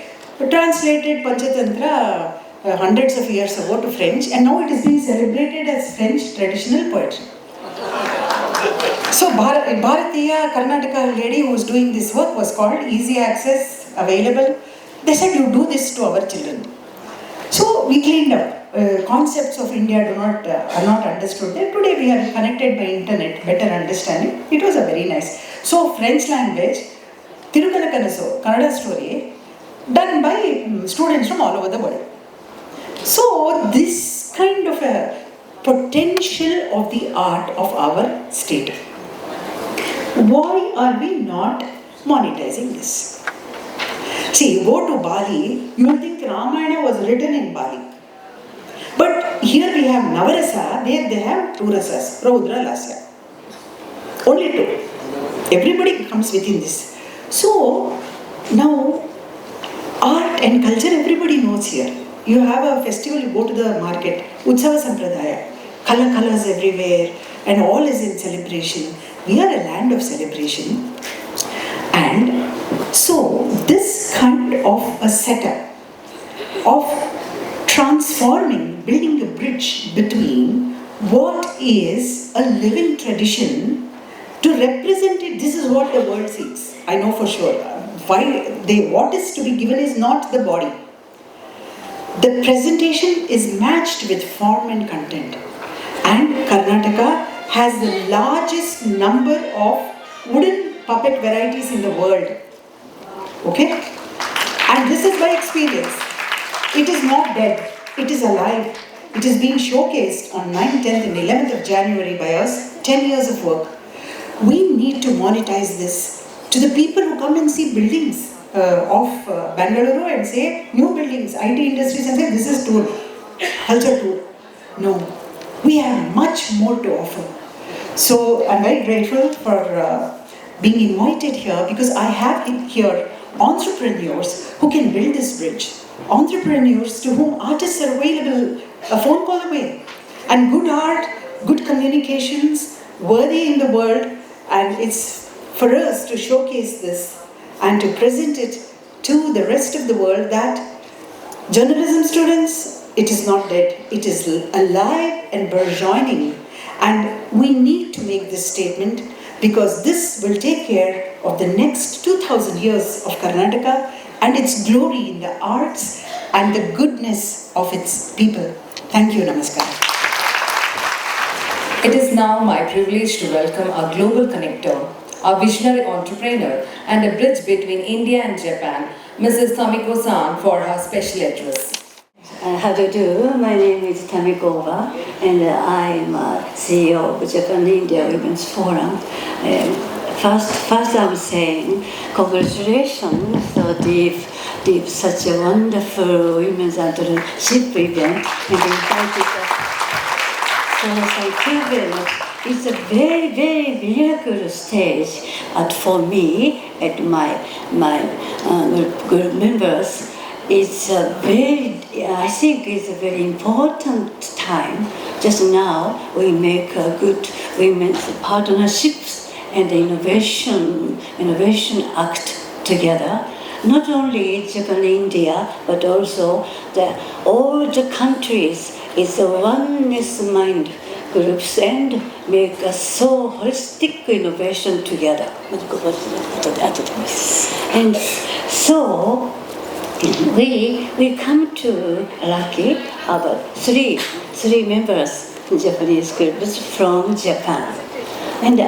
translated Panchatantra hundreds of years ago to French, and now it is being celebrated as French traditional poetry. So Bharatiya Karnataka lady who was doing this work was called Easy Access, available. They said, you do this to our children. So we cleaned up. Concepts of India are not understood there. Today we are connected by internet, better understanding. It was a very nice. So French language, Tirukanakanaso, Kannada story, done by students from all over the world. So this kind of a potential of the art of our state. Why are we not monetizing this? See, you go to Bali, you will think Ramayana was written in Bali. But here we have Navarasa, there they have two rasas, Raudra, Lasya. Only two. Everybody comes within this. So, now, art and culture everybody knows here. You have a festival, you go to the market, Utsava Sampradaya, colors everywhere, and all is in celebration. We are a land of celebration. And so, this kind of a setup of transforming, building a bridge between what is a living tradition to represent it. This is what the world sees. I know for sure. What is to be given is not the body. The presentation is matched with form and content. And Karnataka has the largest number of wooden puppet varieties in the world. Okay? And this is by experience. It is not dead, it is alive. It is being showcased on 9th, 10th and 11th of January by us, 10 years of work. We need to monetize this to the people who come and see buildings of Bengaluru and say, new buildings, IT industries, and say, this is tour, culture tour. No, we have much more to offer. So I'm very grateful for being invited here because I have here entrepreneurs who can build this bridge. Entrepreneurs to whom artists are available a phone call away. And good art, good communications, worthy in the world, and it's for us to showcase this and to present it to the rest of the world that journalism students, it is not dead, it is alive and burgeoning. And we need to make this statement because this will take care of the next 2000 years of Karnataka and its glory in the arts and the goodness of its people. Thank you, Namaskar. It is now my privilege to welcome our global connector, a visionary entrepreneur, and a bridge between India and Japan, Mrs. Tamiko-san, for her special address. How do you do? My name is Tamiko Oba, and I'm CEO of Japan-India Women's Forum. First I'm saying congratulations for such a wonderful women's entrepreneurship event, and invited us. So thank you very much. It's a very, very miraculous stage for me and my group members. It's I think it's a very important time. Just now we make a good women's partnerships and innovation act together. Not only Japan, India, but also all the countries is a oneness mind groups and make a so holistic innovation together. And so we come to lucky about three members Japanese groups from Japan, and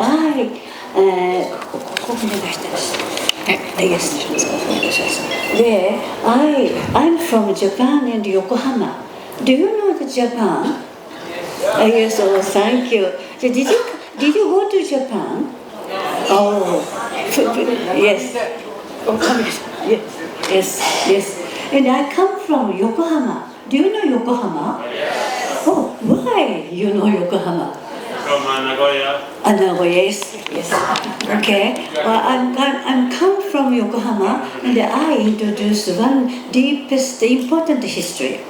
I'm from Japan and Yokohama. Do you know the Japan? Yes, oh, thank you. So did you go to Japan? Oh, yes. Oh, yes. And I come from Yokohama. Do you know Yokohama? Oh, why you know Yokohama? From Nagoya. Nagoya, yes. Okay. Well, I'm come from Yokohama, and I introduce one deepest important history.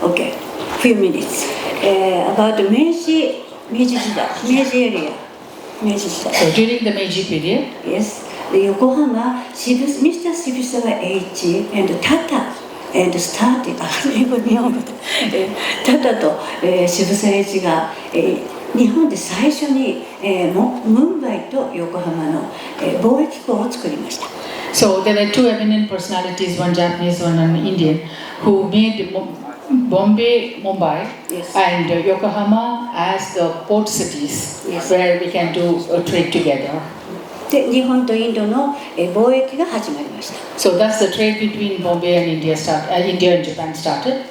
Okay, few minutes about the Meiji area. So during the Meiji period, yes, the Yokohama, Mr. Shibusawa H. and Tata and started タタと渋沢栄一が日本で最初にムンバイと横浜の貿易港を作りました。So there were two eminent personalities, one Japanese, one Indian, who made Bombay, Mumbai, yes, and Yokohama as the port cities, yes, where we can do trade together. で日本とインドの貿易が始まりました。So thus the trade between Bombay and India and Japan started.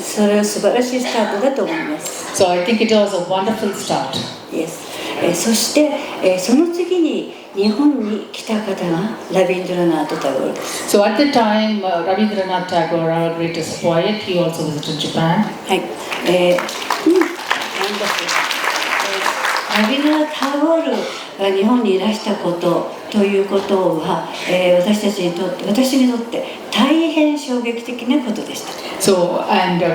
それは素晴らしいスタートだと思います。So I think it was a wonderful start. Yes. そしてその次に日本に来た方がラビンドラナート・タゴールです。So at the time, Rabindranath Tagore, our greatest poet, he also visited Japan. はい。ラビンドラナート・タゴールが日本にいらしたことということは、私にとって大変衝撃的なことでした。So and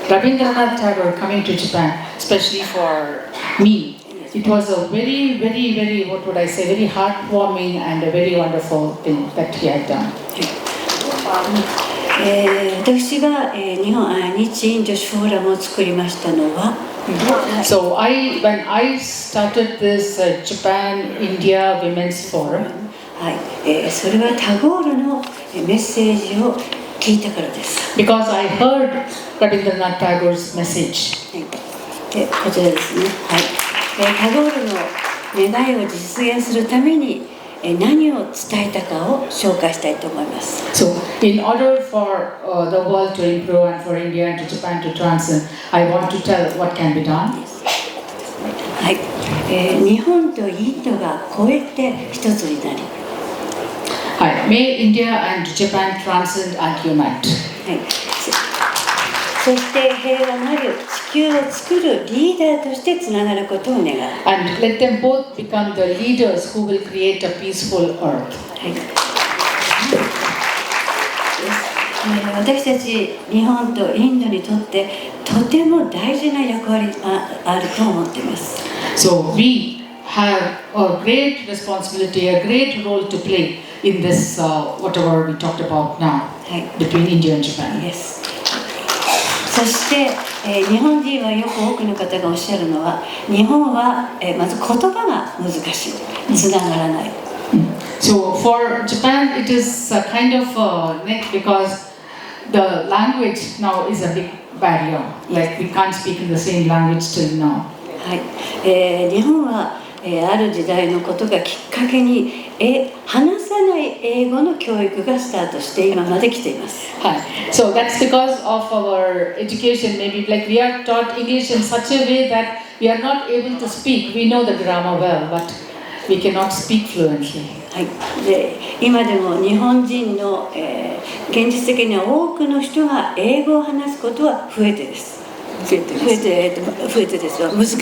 Rabindranath Tagore coming to Japan, especially for me, it was a very, very, very, what would I say, very heartwarming and a very wonderful thing that he had done. 私が日印女子フォーラムを作りましたのは、So when I started this Japan-India Women's Forum, はい、それはタゴールのメッセージを聞いたからです。because I heard Rabindranath Tagore's message. でこちらですね。はい。タゴールの願いを実現するために何を伝えたかを紹介したいと思います。So, in order for the world to improve and for India and to Japan to transcend, I want to tell what can be done. はい。日本とインドが超えて一つになり。はい。May India and Japan transcend and unite. はい。そして平和なる地球を作るリーダーとしてつながることを願う。And let them both become the leaders who will create a peaceful earth. はい。私たち日本とインドにとってとても大事な役割があると思っています。So we have a great responsibility, a great role to play in this whatever we talked about now, はい。between India and Japan. Yes. そして、日本人はよく多くの方がおっしゃるのは日本は、まず言葉が難しい、つながらない。So for Japan, it is a kind of a neck because the language now is a big barrier. Like we can't speak in the same language till now. はい。日本は、ある時代のことがきっかけに話さない英語の教育がスタートして今まで来ています。So that's because of our education. Maybe like we are taught English in such a way that we are not able to speak. We know the grammar well, but we cannot speak fluently. はい、で今でも日本人の、現実的には多くの人が英語を話すことは増えてです。増えてですよ。難しい。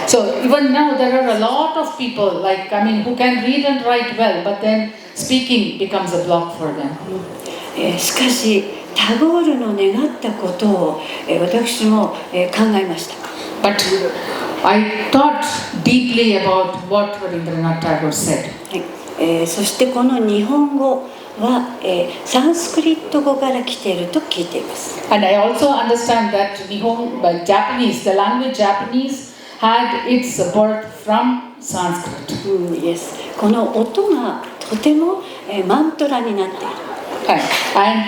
So even now there are a lot of people like who can read and write well, but then speaking becomes a block for them. しかしタゴールの願ったことを、私も、考えました。But I thought deeply about what Rabindranath Tagore said. はい、そしてこの日本語は、サンスクリット語から来ていると聞いています。And I also understand that Japanese, the language Japanese, had its birth from Sanskrit. Yes. この音がとても、マントラになっている。And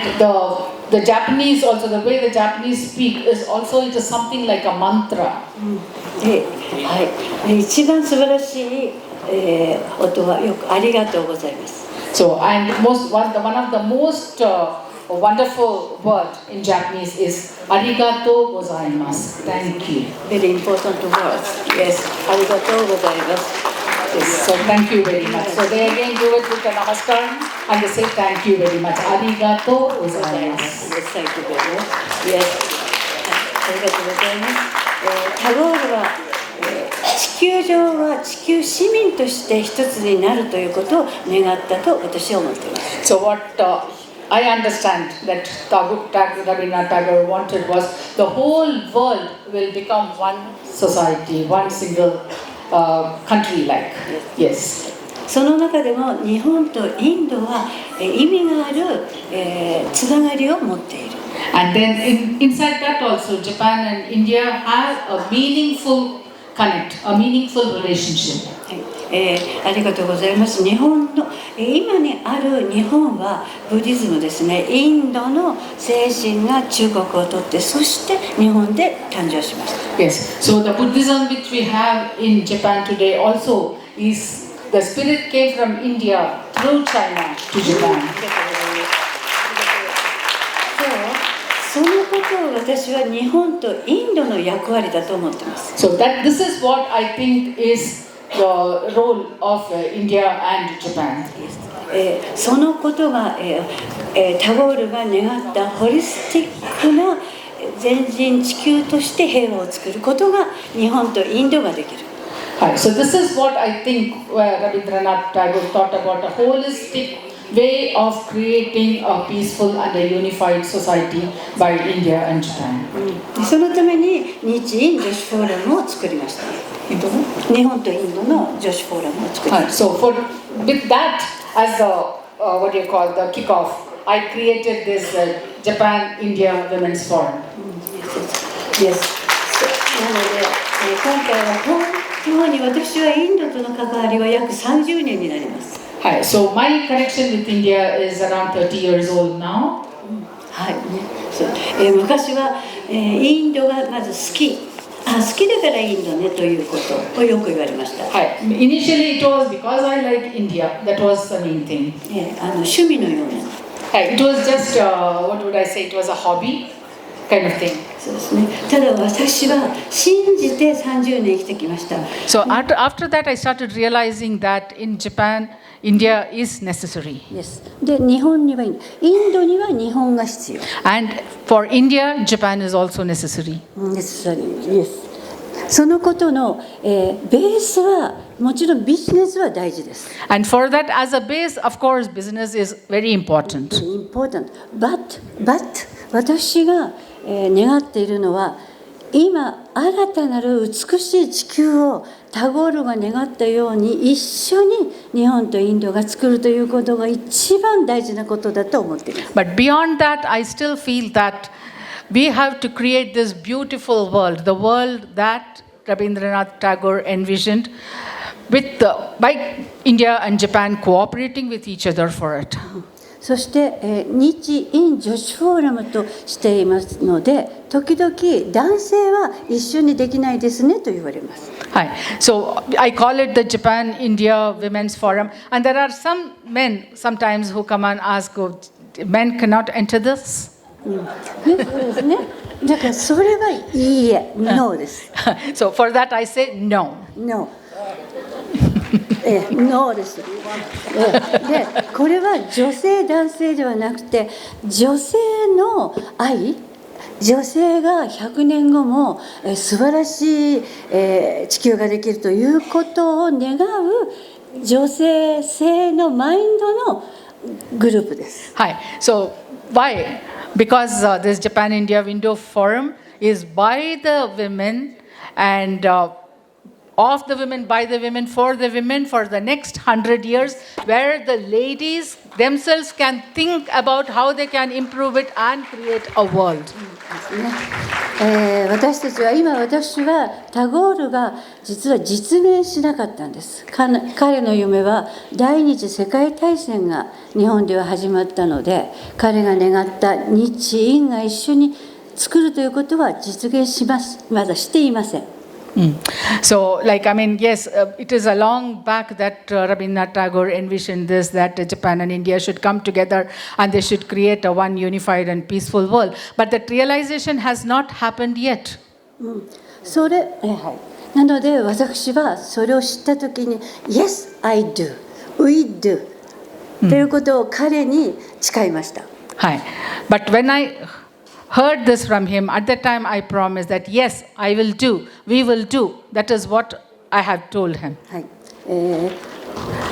the Japanese also, the way the Japanese speak is also it is something like a mantra. で、はい、一番素晴らしい、音はよくありがとうございます。So and one of the most wonderful word in Japanese is arigatou gozaimasu. Thank you. Very important words. Yes, ありがとうございます。Yes, so thank you very much. So they again do it with a namaskar and they say thank you very much. Arigatou gozaimasu. Yes, thank you very much. Yes. ありがとうございます。タゴールは、地球上は地球市民として一つになるということを願ったと私は思っています。So what I understand that Rabindranath Tagore wanted was the whole world will become one society, one single country like. Yes. その中でも日本とインドは意味がある、つながりを持っている。And then inside that also Japan and India have a meaningful connect, a meaningful relationship. ありがとうございます。日本の今にある日本はブディズムですね。インドの精神が中国を取ってそして日本で誕生しました。Yes. So the Buddhism which we have in Japan today also is the spirit came from India through China to Japan. そのことを私は日本とインドの役割だと思っています。So this is what I think is the role of India and Japan. そのことが、タゴールが願ったホリスティックな全人地球として平和を作ることが日本とインドができる。So this is what I think Rabindranath Tagore thought about a holistic way of creating a peaceful and a unified society by India and Japan. そのために日印女子フォーラムを作りました。日本とインドの女子フォーラムを作りました。So with that as the what do you call the kickoff, I created this Japan-India Women's Forum. Yes. なので、今回は本当に私はインドとの関わりは約30年になります。Hi, so my connection with India is around 30 years old now. はいね。昔は、インドがまず好きだからインドねということをよく言われました。Hi. Initially it was because I like India. That was the main thing. 趣味のような。Hi. It was just what would I say? It was a hobby kind of thing. そうですね。ただ私は信じて30年生きてきました。So after that I started realizing that in Japan, India is necessary. Yes. で日本にはインドには日本が必要。And for India, Japan is also necessary. Necessary. Yes. そのことの、ベースはもちろんビジネスは大事です。And for that, as a base, of course, business is very important. Important. But 私が、願っているのは今新たなる美しい地球をタゴールが願ったように一緒に日本とインドが作るということが一番大事なことだと思っています。But beyond that, I still feel that we have to create this beautiful world, the world that Rabindranath Tagore envisioned, by India and Japan cooperating with each other for it. そして、日印女子フォーラムとしていますので、時々男性は一緒にできないですねと言われます。Hi. So I call it the Japan-India Women's Forum, and there are some men sometimes who come and ask, oh, men cannot enter this? そうですね。だからそれはいいえ、ノーです。So for that I say no. ノー。ノーです。で、これは女性男性ではなくて、女性の愛、女性が100年後も素晴らしい地球ができるということを願う女性性のマインドのグループです。Hi. So why? Because this Japan-India Window Forum is by the women and of the women, by the women, for the next 100 years, where the ladies themselves can think about how they can improve it and create a world. 私たちは私はタゴールが実は実現しなかったんです。彼の夢は第二次世界大戦が日本では始まったので、彼が願った日印が一緒に作るということは実現まだしていません。So, yes, it is a long back that Rabindranath Tagore envisioned this, that Japan and India should come together and they should create a one unified and peaceful world. But that realization has not happened yet. なので私はそれを知ったときに Yes, I do, we do ということを彼に誓いました。But when I heard this from him, at that time I promised that yes, I will do, we will do. That is what I have told him.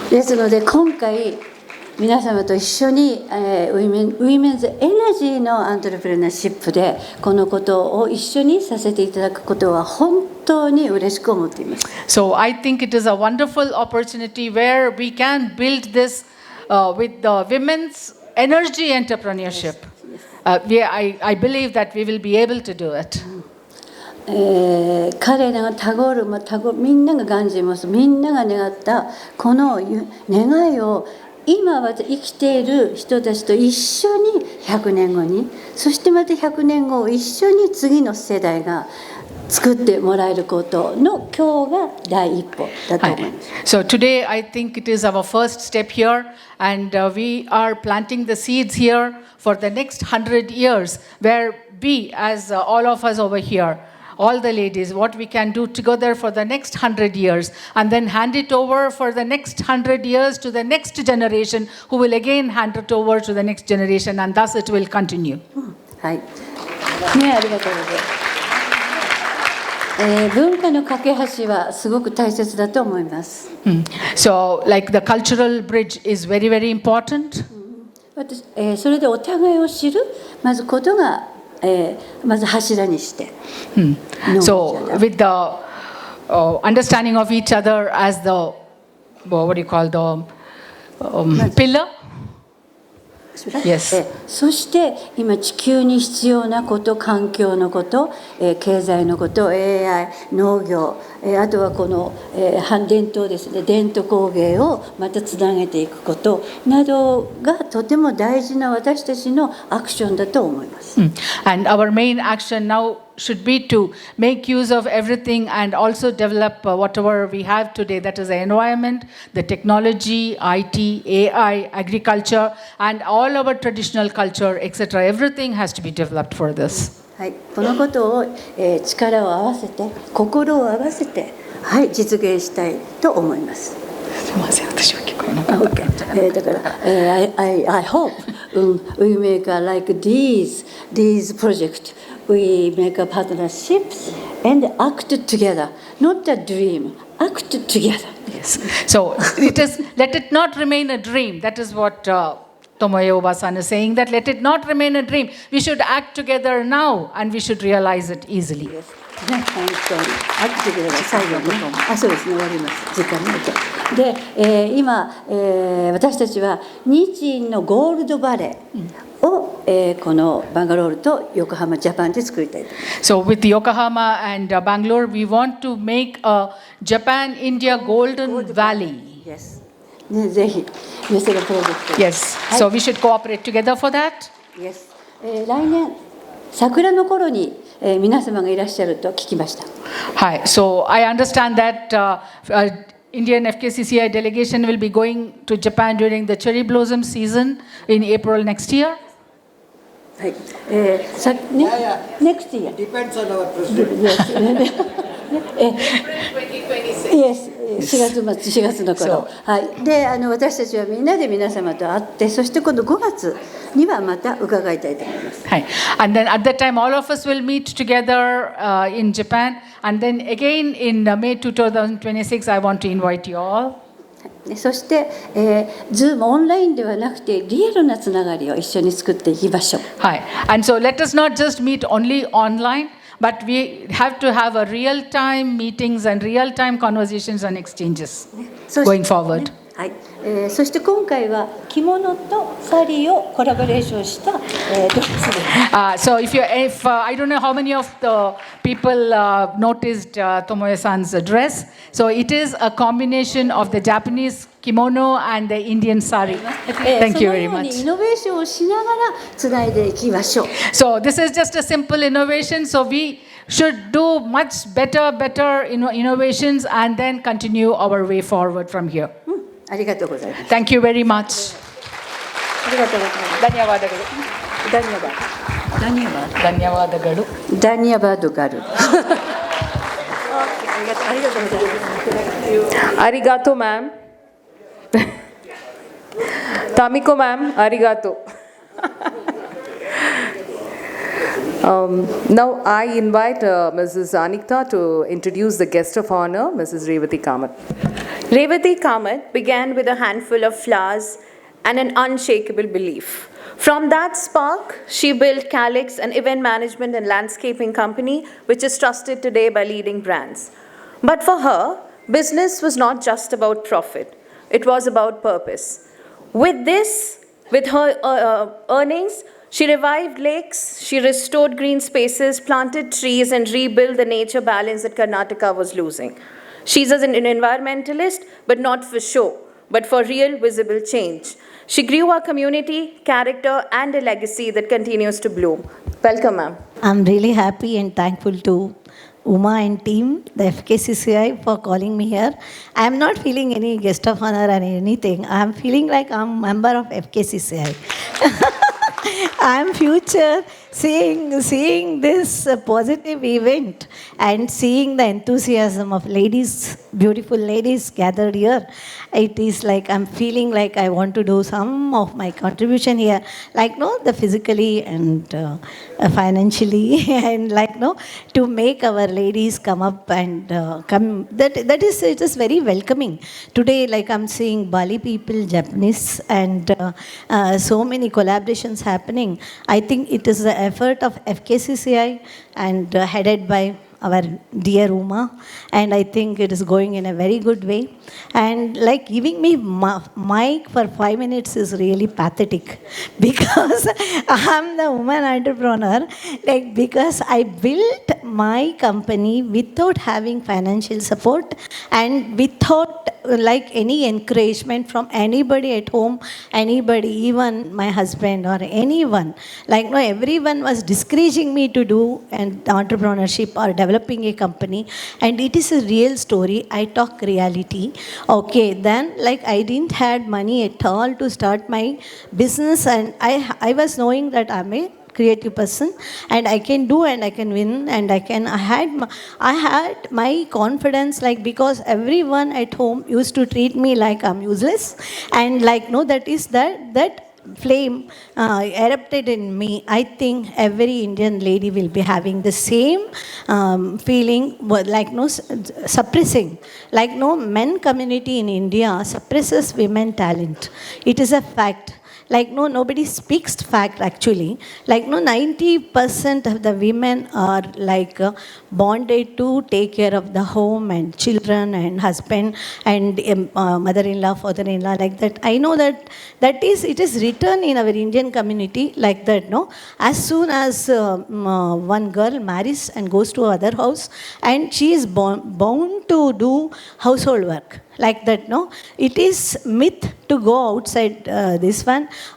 ですので今回皆様と一緒に、ウィメンズエナジーのアントレプレナーシップでこのことを一緒にさせていただくことは本当に嬉しく思っています。So I think it is a wonderful opportunity where we can build this with the women's energy entrepreneurship. I believe that we will be able to do it. 彼らがタゴールみんながガンジーもみんなが願ったこの願いを今は生きている人たちと一緒に100年後に、そしてまた100年後を一緒に次の世代が作ってもらえることの今日が第一歩だと思います。So today I think it is our first step here, and we are planting the seeds here for the next 100 years, where we, as all of us over here, all the ladies, what we can do together for the next 100 years, and then hand it over for the next 100 years to the next generation, who will again hand it over to the next generation, and thus it will continue. はい。ね、ありがとうございます。文化の架け橋はすごく大切だと思います。So, the cultural bridge is very, very important. それでお互いを知るまずことがまず柱にして。So, with the understanding of each other as the, what do you call, the pillar? Yes. そして今地球に必要なこと、環境のこと、経済のこと、AI、農業、あとはこの半伝統ですね、伝統工芸をまたつなげていくことなどがとても大事な私たちのアクションだと思います。And our main action now should be to make use of everything and also develop whatever we have today, that is the environment, the technology, IT, AI, agriculture, and all our traditional culture, etc. Everything has to be developed for this. はい、このことを、力を合わせて、心を合わせて、はい、実現したいと思います。すみません、私は聞こえなかった。だから、I hope we make like these projects. We make a partnerships and act together, not a dream. Act together. Yes. So it is. Let it not remain a dream. That is what Tomoe Oba-san is saying. That let it not remain a dream. We should act together now, and we should realize it easily. Yes. ね、本当にアクティブで最後にそうですね、終わります。時間になっちゃう。で、今、私たちは日印のゴールドバレーを、このバンガロールと横浜ジャパンで作りたいと。So with Yokohama and Bangalore, we want to make a Japan-India Golden Valley. Yes. ね、ぜひメセロプロジェクト。 Yes, so we should cooperate together for that. Yes. 来年桜の頃に、皆様がいらっしゃると聞きました。Hi, so I understand that Indian FKCCI delegation will be going to Japan during the cherry blossom season in April next year. はい。Next year. Depends on our president. Yes. 4月末、4月の頃。はい。で、私たちはみんなで皆様と会って、そして今度5月にはまた伺いたいと思います。Hi. And then at that time, all of us will meet together in Japan. And then again in May 2026, I want to invite you all. そして、Zoom オンラインではなくてリアルなつながりを一緒に作っていきましょう。Hi. And so let us not just meet only online, but we have to have a real-time meetings and real-time conversations and exchanges going forward. はい。そして今回は着物とサリーをコラボレーションした、ドレスです。So if I don't know how many of the people noticed Tomoe-san's dress. So it is a combination of the Japanese kimono and the Indian sari. Thank you very そのよう much. にイノベーションをしながらつないでいきましょう。 So this is just a simple innovation. So we should do much better innovations and then continue our way forward from here. ありがとうございます。 Thank you very much. ありがとうございます。ダニアバードガル。ダニアバードガル。ダニアバードガル。ありがとうございます。 Arigato, ma'am. Tamiko, ma'am, arigato. Now I invite Mrs. Anikta to introduce the guest of honor, Mrs. Revati Kamat. Revati Kamat began with a handful of flowers and an unshakable belief. From that spark, she built Calix, an event management and landscaping company, which is trusted today by leading brands. But for her, business was not just about profit. It was about purpose. With her earnings, she revived lakes, she restored green spaces, planted trees, and rebuilt the nature balance that Karnataka was losing. She's an environmentalist, but not for show, but for real visible change. She grew our community, character, and a legacy that continues to bloom. Welcome, ma'am. I'm really happy and thankful to Uma and team, the FKCCI, for calling me here. I'm not feeling any guest of honor or anything. I'm feeling like I'm a member of FKCCI. I'm future seeing this positive event and seeing the enthusiasm of ladies, beautiful ladies gathered here. It is like I'm feeling like I want to do some of my contribution here, like the physically and financially, and to make our ladies come up and come. That is, it is very welcoming. Today, I'm seeing Bali people, Japanese, and so many collaborations happening. I think it is the effort of FKCCI and headed by our dear Uma, and I think it is going in a very good way. And giving me mic for 5 minutes is really pathetic, because I'm the woman entrepreneur, because I built my company without having financial support and without any encouragement from anybody at home, anybody, even my husband or anyone. Everyone was discouraging me to do an entrepreneurship or developing a company, and it is a real story. I talk reality. Okay, then I didn't had money at all to start my business, and I was knowing that I'm a creative person and I can do and I can win, and I had my confidence, because everyone at home used to treat me like I'm useless, and that flame erupted in me. I think every Indian lady will be having the same feeling, suppressing. Men community in India suppresses women talent. It is a fact. Nobody speaks fact actually. 90% of the women are bonded to take care of the home and children and husband and mother-in-law, father-in-law, like that. I know that it is written in our Indian community like that, no? As soon as one girl marries and goes to other house, and she is bound to do household work. Like that, no? It is myth to go outside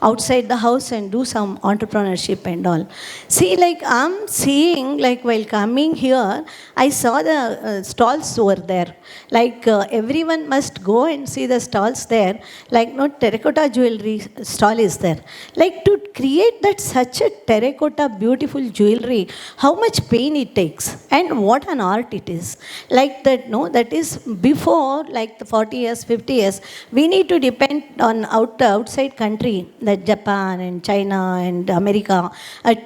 outside the house and do some entrepreneurship and all. See, like I'm seeing, like while coming here, I saw the stalls over there. Like everyone must go and see the stalls there. Like no terracotta jewelry stall is there. Like to create that such a terracotta beautiful jewelry, how much pain it takes and what an art it is. Like that, no, that is before like the 40 years, 50 years, we need to depend on outside country, like Japan and China and America,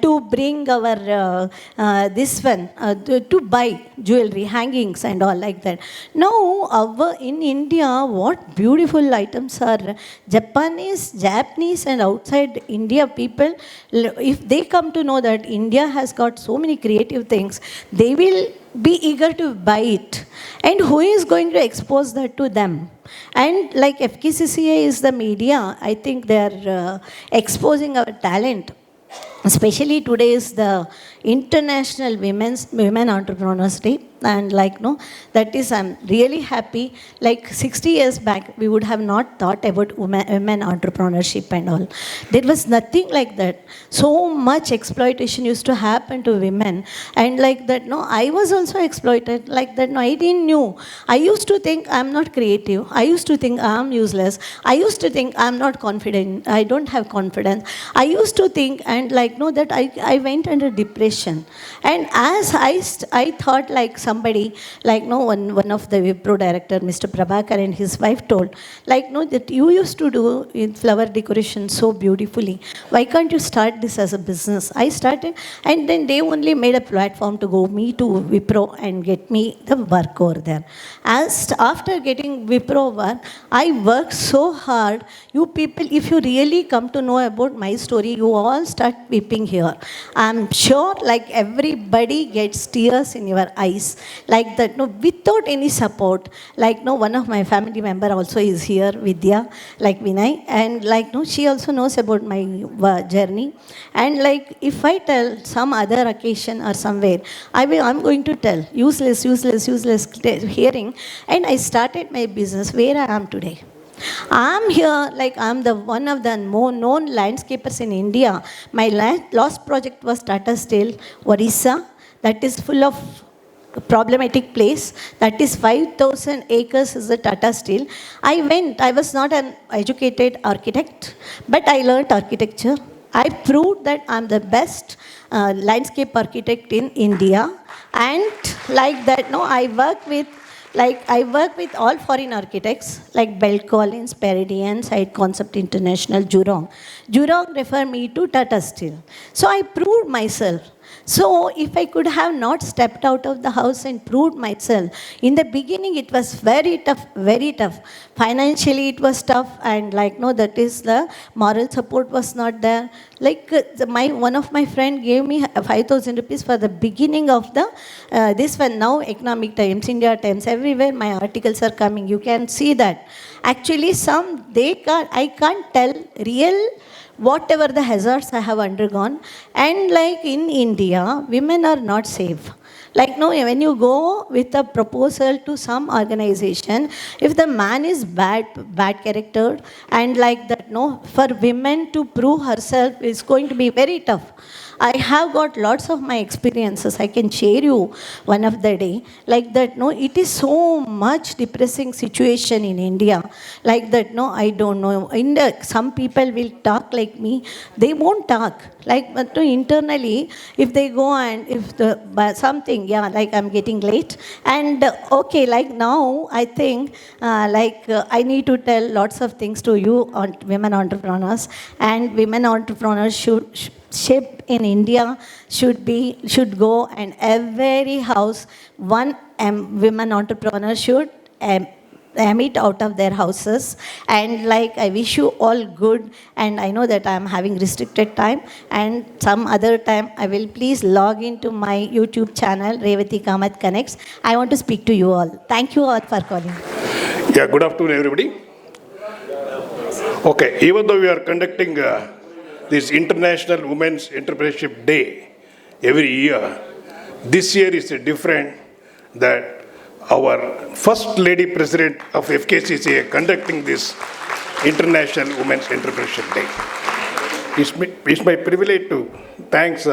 to bring our to buy jewelry, hangings and all like that. Now, in India, what beautiful items are Japanese and outside India people, if they come to know that India has got so many creative things, they will be eager to buy it. And who is going to expose that to them? And like FKCCI is the media, I think they are exposing our talent. Especially today is the International Women Entrepreneurs Day, and like no, that is I'm really happy. Like 60 years back, we would have not thought about women entrepreneurship and all. There was nothing like that. So much exploitation used to happen to women, and like that, no, I was also exploited. Like that, no, I didn't know. I used to think I'm not creative. I used to think I'm useless. I used to think I'm not confident. I don't have confidence. I used to think, and like no, that I went under depression. And as I thought like somebody, like no, one of the Wipro director, Mr. Prabhakar, and his wife told, like no, that you used to do in flower decoration so beautifully. Why can't you start this as a business? I started, and then they only made a platform to go me to Wipro and get me the work over there. As after getting Wipro work, I worked so hard. You people, if you really come to know about my story, you all start weeping here. I'm sure like everybody gets tears in your eyes. Like that, no, without any support. Like no, one of my family member also is here, Vidya, like Vinay, and like no, she also knows about my journey. And like if I tell some other occasion or somewhere, I'm going to tell useless hearing, and I started my business where I am today. I'm here, like I'm the one of the more known landscapers in India. My last project was Tata Steel, Orissa, that is full of problematic place. That is 5,000 acres is the Tata Steel. I was not an educated architect, but I learned architecture. I proved that I'm the best landscape architect in India. And like that, no, I work with all foreign architects like Bell Collins, Peridian, Site Concept International, Jurong. Jurong refer me to Tata Steel. So I proved myself. So if I could have not stepped out of the house and proved myself, in the beginning it was very tough, very tough. Financially it was tough, and like no, that is the moral support was not there. Like one of my friend gave me 5,000 rupees for the beginning of the this one. Now Economic Times, India Times, everywhere my articles are coming. You can see that. Actually, I can't tell real whatever the hazards I have undergone. And like in India, women are not safe. Like no, when you go with a proposal to some organization, if the man is bad character, and like that, no, for women to prove herself is going to be very tough. I have got lots of my experiences. I can share you one of the day. Like that, no, it is so much depressing situation in India. Like that, no, I don't know. Some people will talk like me. They won't talk. Like, but no, internally, if they go and if something, yeah, like I'm getting late. And okay, like now, I think, I need to tell lots of things to you on women entrepreneurs. And women entrepreneurs ship in India should go, and every house one women entrepreneur should emit out of their houses. And like I wish you all good, and I know that I am having restricted time, and some other time I will please log into my YouTube channel Revati Kamath Connects. I want to speak to you all. Thank you all for calling. Yeah, good afternoon everybody. Okay, even though we are conducting this International Women's Entrepreneurship Day every year, this year is different, that our First Lady President of FKCCI conducting this International Women's Entrepreneurship Day. It's my privilege to thank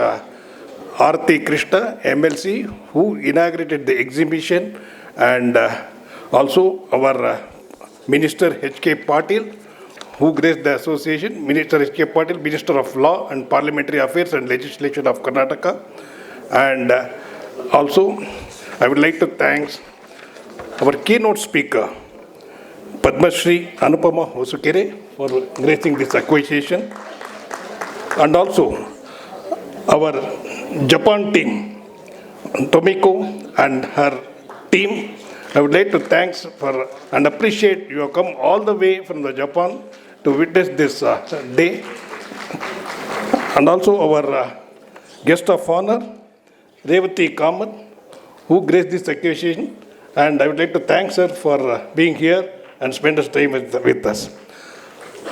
Arti Krishna, MLC, who inaugurated the exhibition, and also our Minister H.K. Patil, who graced the association, Minister H.K. Patil, Minister of Law and Parliamentary Affairs and Legislation of Karnataka. And also, I would like to thank our keynote speaker, Padma Shri Anupama Hosukere, for gracing this occasion. And also, our Japan team, Tomiko and her team, I would like to thank for and appreciate you have come all the way from the Japan to witness this day. And also our guest of honor, Revati Kamat, who graced this occasion, and I would like to thank her for being here and spend this time with us.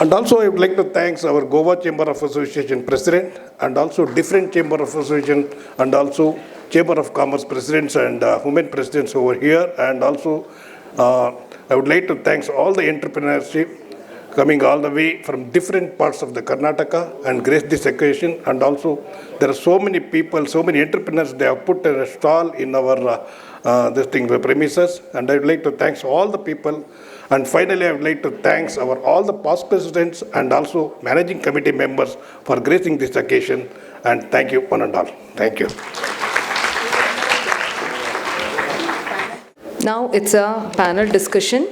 And also I would like to thank our Goa Chamber of Association President and also different Chamber of Association and also Chamber of Commerce Presidents and Women Presidents over here. And also I would like to thank all the entrepreneurship coming all the way from different parts of the Karnataka and grace this occasion. And also there are so many people, so many entrepreneurs, they have put a stall in our premises, and I would like to thank all the people. And finally, I would like to thank all the past presidents and also managing committee members for gracing this occasion. And thank you, one and all. Thank you. Now it's a panel discussion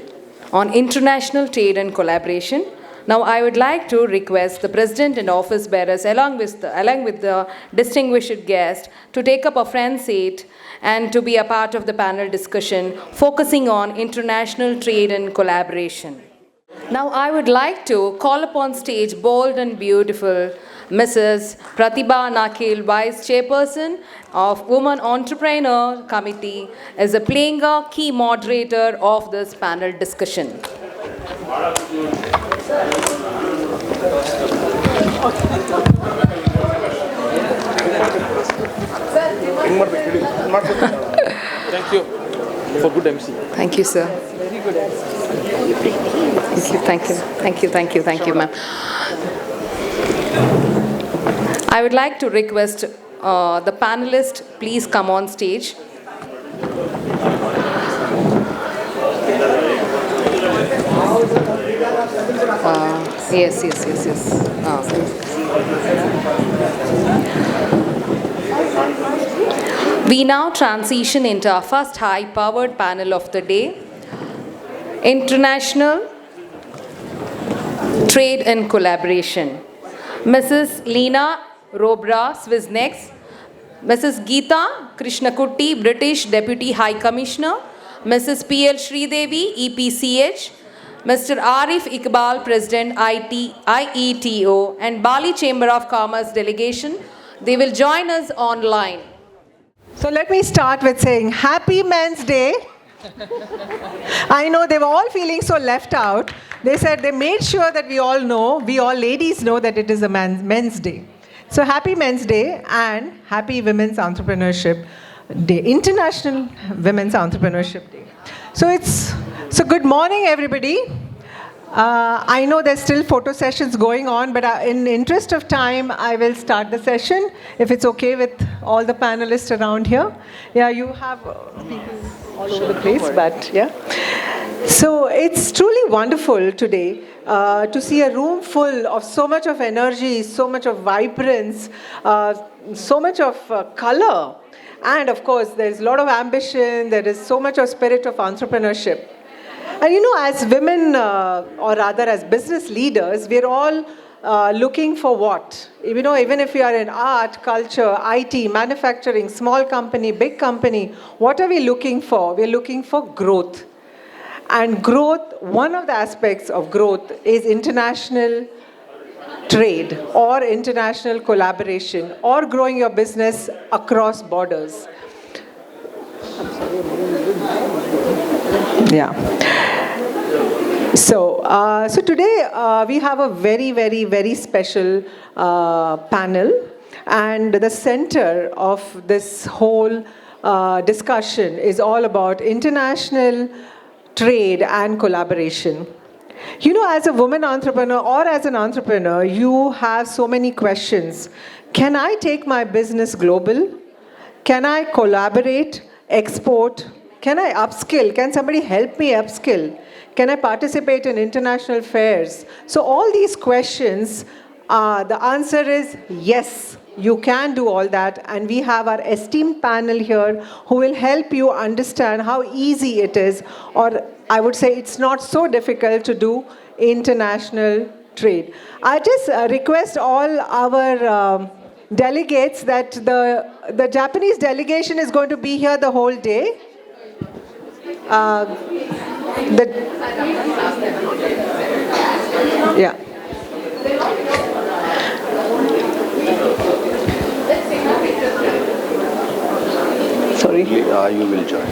on international trade and collaboration. Now I would like to request the President and office bearers along with the distinguished guest to take up a front seat and to be a part of the panel discussion focusing on international trade and collaboration. Now I would like to call upon stage bold and beautiful Mrs. Pratibha Nakil, Vice Chairperson of Women Entrepreneur Committee, as playing a key moderator of this panel discussion. Thank you for good MC. Thank you, sir. Very good MC. Thank you, ma'am. I would like to request the panelists please come on stage. Yes. We now transition into our first high-powered panel of the day, International Trade and Collaboration. Mrs. Lena Robra, Swissnex, Mrs. Geeta Krishnakutti, British Deputy High Commissioner, Mrs. P.L. Sridevi, EPCH, Mr. Arif Iqbal, President IETO, and Bali Chamber of Commerce Delegation. They will join us online. So let me start with saying Happy Men's Day. I know they were all feeling so left out. They said they made sure that we all ladies know that it is a Men's Day. So Happy Men's Day and Happy Women's Entrepreneurship Day, International Women's Entrepreneurship Day. So good morning, everybody. I know there's still photo sessions going on, but in the interest of time, I will start the session, if it's okay with all the panelists around here. Yeah, you have people all over the place, but yeah. So it's truly wonderful today to see a room full of so much of energy, so much of vibrance, so much of color. And of course, there's a lot of ambition, there is so much of spirit of entrepreneurship. And as women, or rather as business leaders, we're all looking for what? Even if you are in art, culture, IT, manufacturing, small company, big company, what are we looking for? We're looking for growth. And growth, one of the aspects of growth is international trade or international collaboration or growing your business across borders. Yeah. So today we have a very, very, very special panel, and the center of this whole discussion is all about international trade and collaboration. You know, as a woman entrepreneur or as an entrepreneur, you have so many questions. Can I take my business global? Can I collaborate, export? Can I upskill? Can somebody help me upskill? Can I participate in international fairs? So all these questions, the answer is yes, you can do all that. And we have our esteemed panel here who will help you understand how easy it is, or I would say it's not so difficult to do international trade. I just request all our delegates that the Japanese delegation is going to be here the whole day. Yeah. Sorry? Only you will join.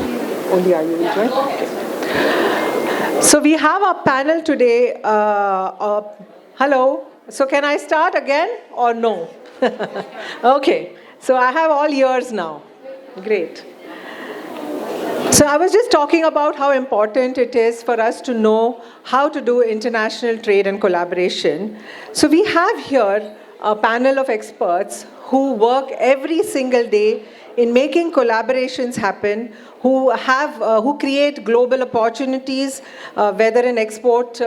Only you will join? Okay. So we have a panel today. Hello. So can I start again or no? Okay. So I have all ears now. Great. So I was just talking about how important it is for us to know how to do international trade and collaboration. So we have here a panel of experts who work every single day in making collaborations happen, who create global opportunities, whether in export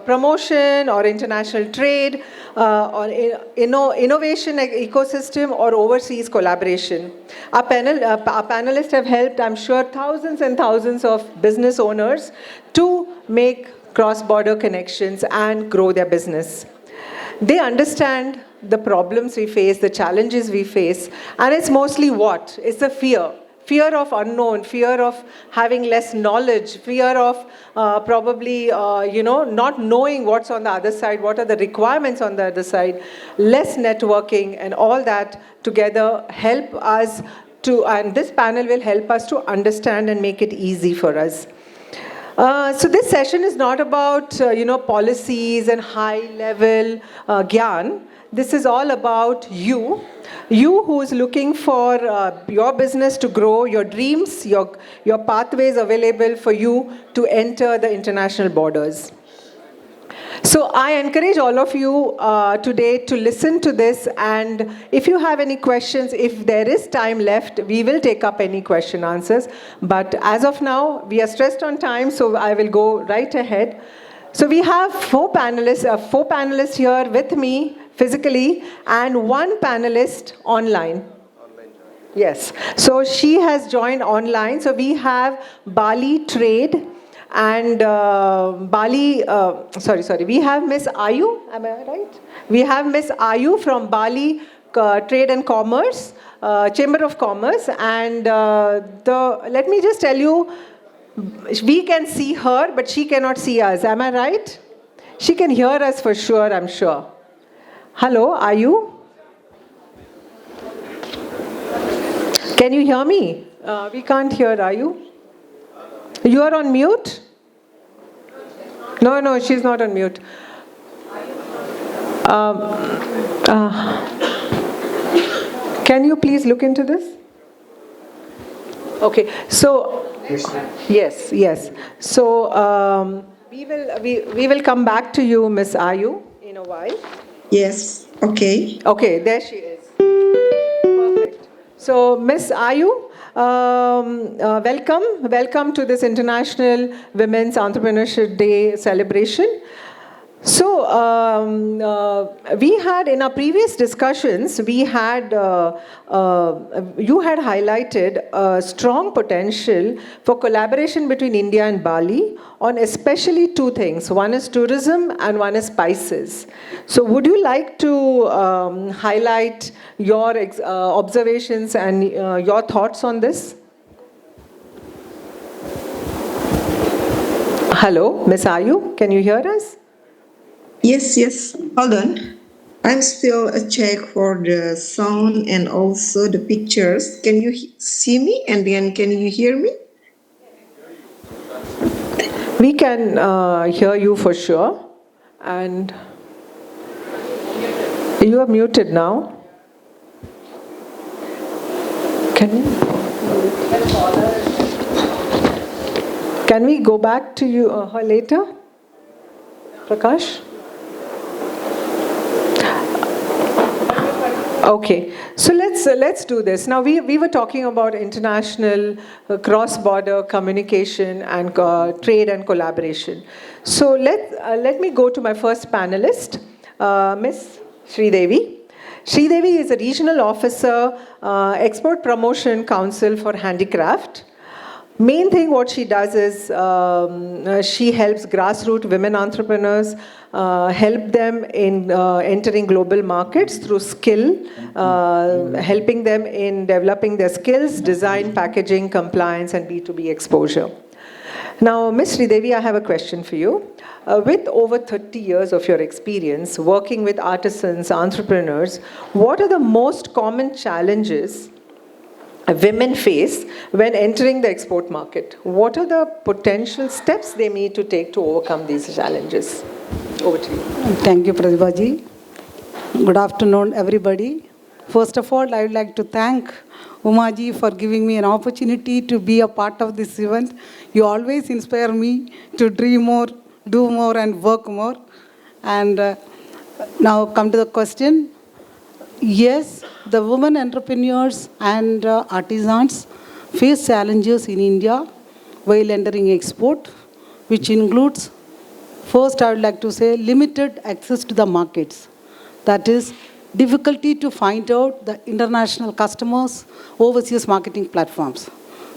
promotion or international trade, or innovation ecosystem or overseas collaboration. Our panelists have helped, I'm sure, thousands and thousands of business owners to make cross-border connections and grow their business. They understand the problems we face, the challenges we face, and it's mostly what? It's the fear. Fear of unknown, fear of having less knowledge, fear of probably, not knowing what's on the other side, what are the requirements on the other side, less networking, and all that together help us to, and this panel will help us to understand and make it easy for us. So this session is not about, policies and high-level gyan. This is all about you who is looking for your business to grow, your dreams, your pathways available for you to enter the international borders. So I encourage all of you today to listen to this, and if you have any questions, if there is time left, we will take up any question answers. But as of now, we are stressed on time, so I will go right ahead. So we have four panelists here with me physically and one panelist online. Yes, so she has joined online. So we have Bali Trade and we have Miss Ayu, am I right? We have Miss Ayu from Bali Trade and Commerce, Chamber of Commerce, and let me just tell you, we can see her, but she cannot see us, am I right? She can hear us for sure, I'm sure. Hello, Ayu? Can you hear me? We can't hear Ayu. You are on mute? No, she's not on mute. Can you please look into this? Okay, so yes. So we will come back to you, Miss Ayu, in a while. Yes, okay. Okay, there she is. Perfect. So, Miss Ayu, welcome to this International Women's Entrepreneurship Day celebration. So, we had in our previous discussions, you had highlighted a strong potential for collaboration between India and Bali on especially two things. One is tourism and one is spices. So, would you like to highlight your observations and your thoughts on this? Hello, Miss Ayu, can you hear us? Yes. Hold on. I'm still a check for the sound and also the pictures. Can you see me? And then can you hear me? We can hear you for sure. And you are muted now. Can you? Can we go back to you her later? Prakash? Okay, so let's do this. Now we were talking about international cross-border communication and trade and collaboration. So let me go to my first panelist, Miss Sridevi. Sridevi is a regional officer, Export Promotion Council for Handicraft. Main thing what she does is she helps grassroots women entrepreneurs, help them in entering global markets through skill, helping them in developing their skills, design, packaging, compliance, and B2B exposure. Now, Ms. Sridevi, I have a question for you. With over 30 years of your experience working with artisans, entrepreneurs, what are the most common challenges women face when entering the export market? What are the potential steps they need to take to overcome these challenges? Over to you. Thank you, Pratibha ji. Good afternoon, everybody. First of all, I would like to thank Uma ji for giving me an opportunity to be a part of this event. You always inspire me to dream more, do more, and work more. And now come to the question. Yes, the women entrepreneurs and artisans face challenges in India while entering export, which includes, first I would like to say, limited access to the markets. That is, difficulty to find out the international customers, overseas marketing platforms.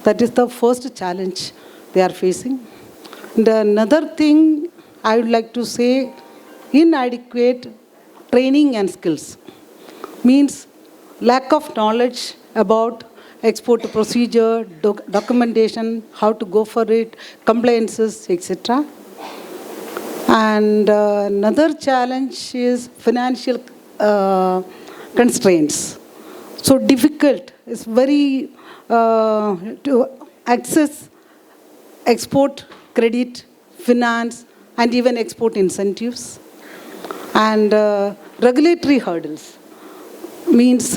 That is the first challenge they are facing. And another thing I would like to say, inadequate training and skills. Means lack of knowledge about export procedure, documentation, how to go for it, compliances, etc. And another challenge is financial constraints. So difficult, it's very to access export credit, finance, and even export incentives. And regulatory hurdles. Means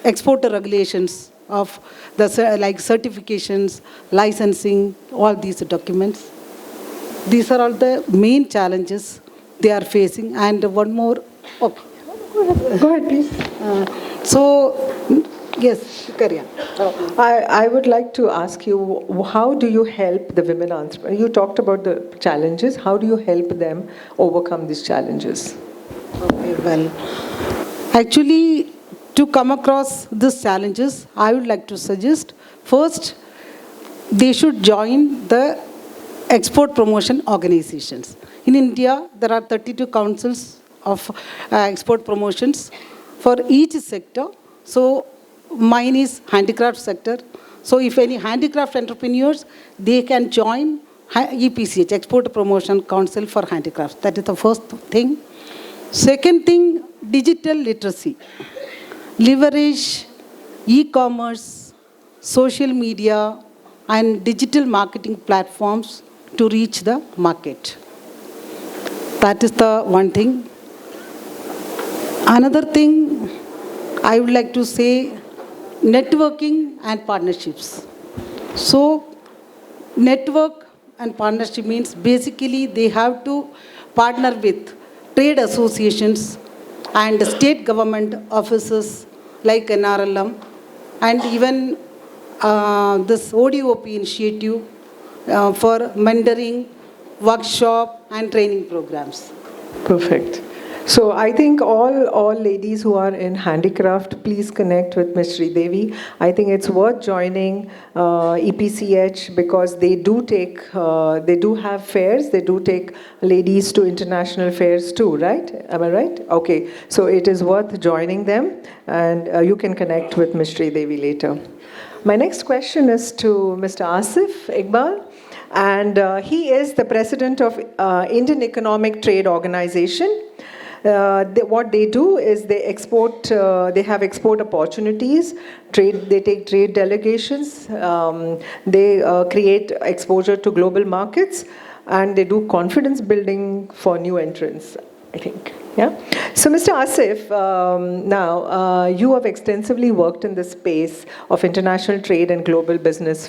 exporter regulations of the like certifications, licensing, all these documents. These are all the main challenges they are facing. And one more. Okay. Go ahead, please. Yes, carry on. I would like to ask you, how do you help the women entrepreneurs? You talked about the challenges. How do you help them overcome these challenges? Okay, well, actually, to come across these challenges, I would like to suggest, first, they should join the export promotion organizations. In India, there are 32 councils of export promotions for each sector. So mine is handicraft sector. So if any handicraft entrepreneurs, they can join EPCH, Export Promotion Council for Handicrafts. That is the first thing. Second thing, digital literacy. Leverage e-commerce, social media, and digital marketing platforms to reach the market. That is the one thing. Another thing I would like to say, networking and partnerships. So network and partnership means basically they have to partner with trade associations and state government offices like NRLM, and even this ODOP initiative for mentoring, workshop, and training programs. Perfect. So I think all ladies who are in handicraft, please connect with Ms. Sridevi. I think it's worth joining EPCH because they do have fairs, they do take ladies to international fairs too, right? Am I right? Okay. So it is worth joining them, and you can connect with Ms. Sridevi later. My next question is to Mr. Asif Iqbal, and he is the president of Indian Economic Trade Organization. What they do is they export, they have export opportunities, they take trade delegations, they create exposure to global markets, and they do confidence building for new entrants, I think. Yeah. So, Mr. Asif, now you have extensively worked in the space of international trade and global business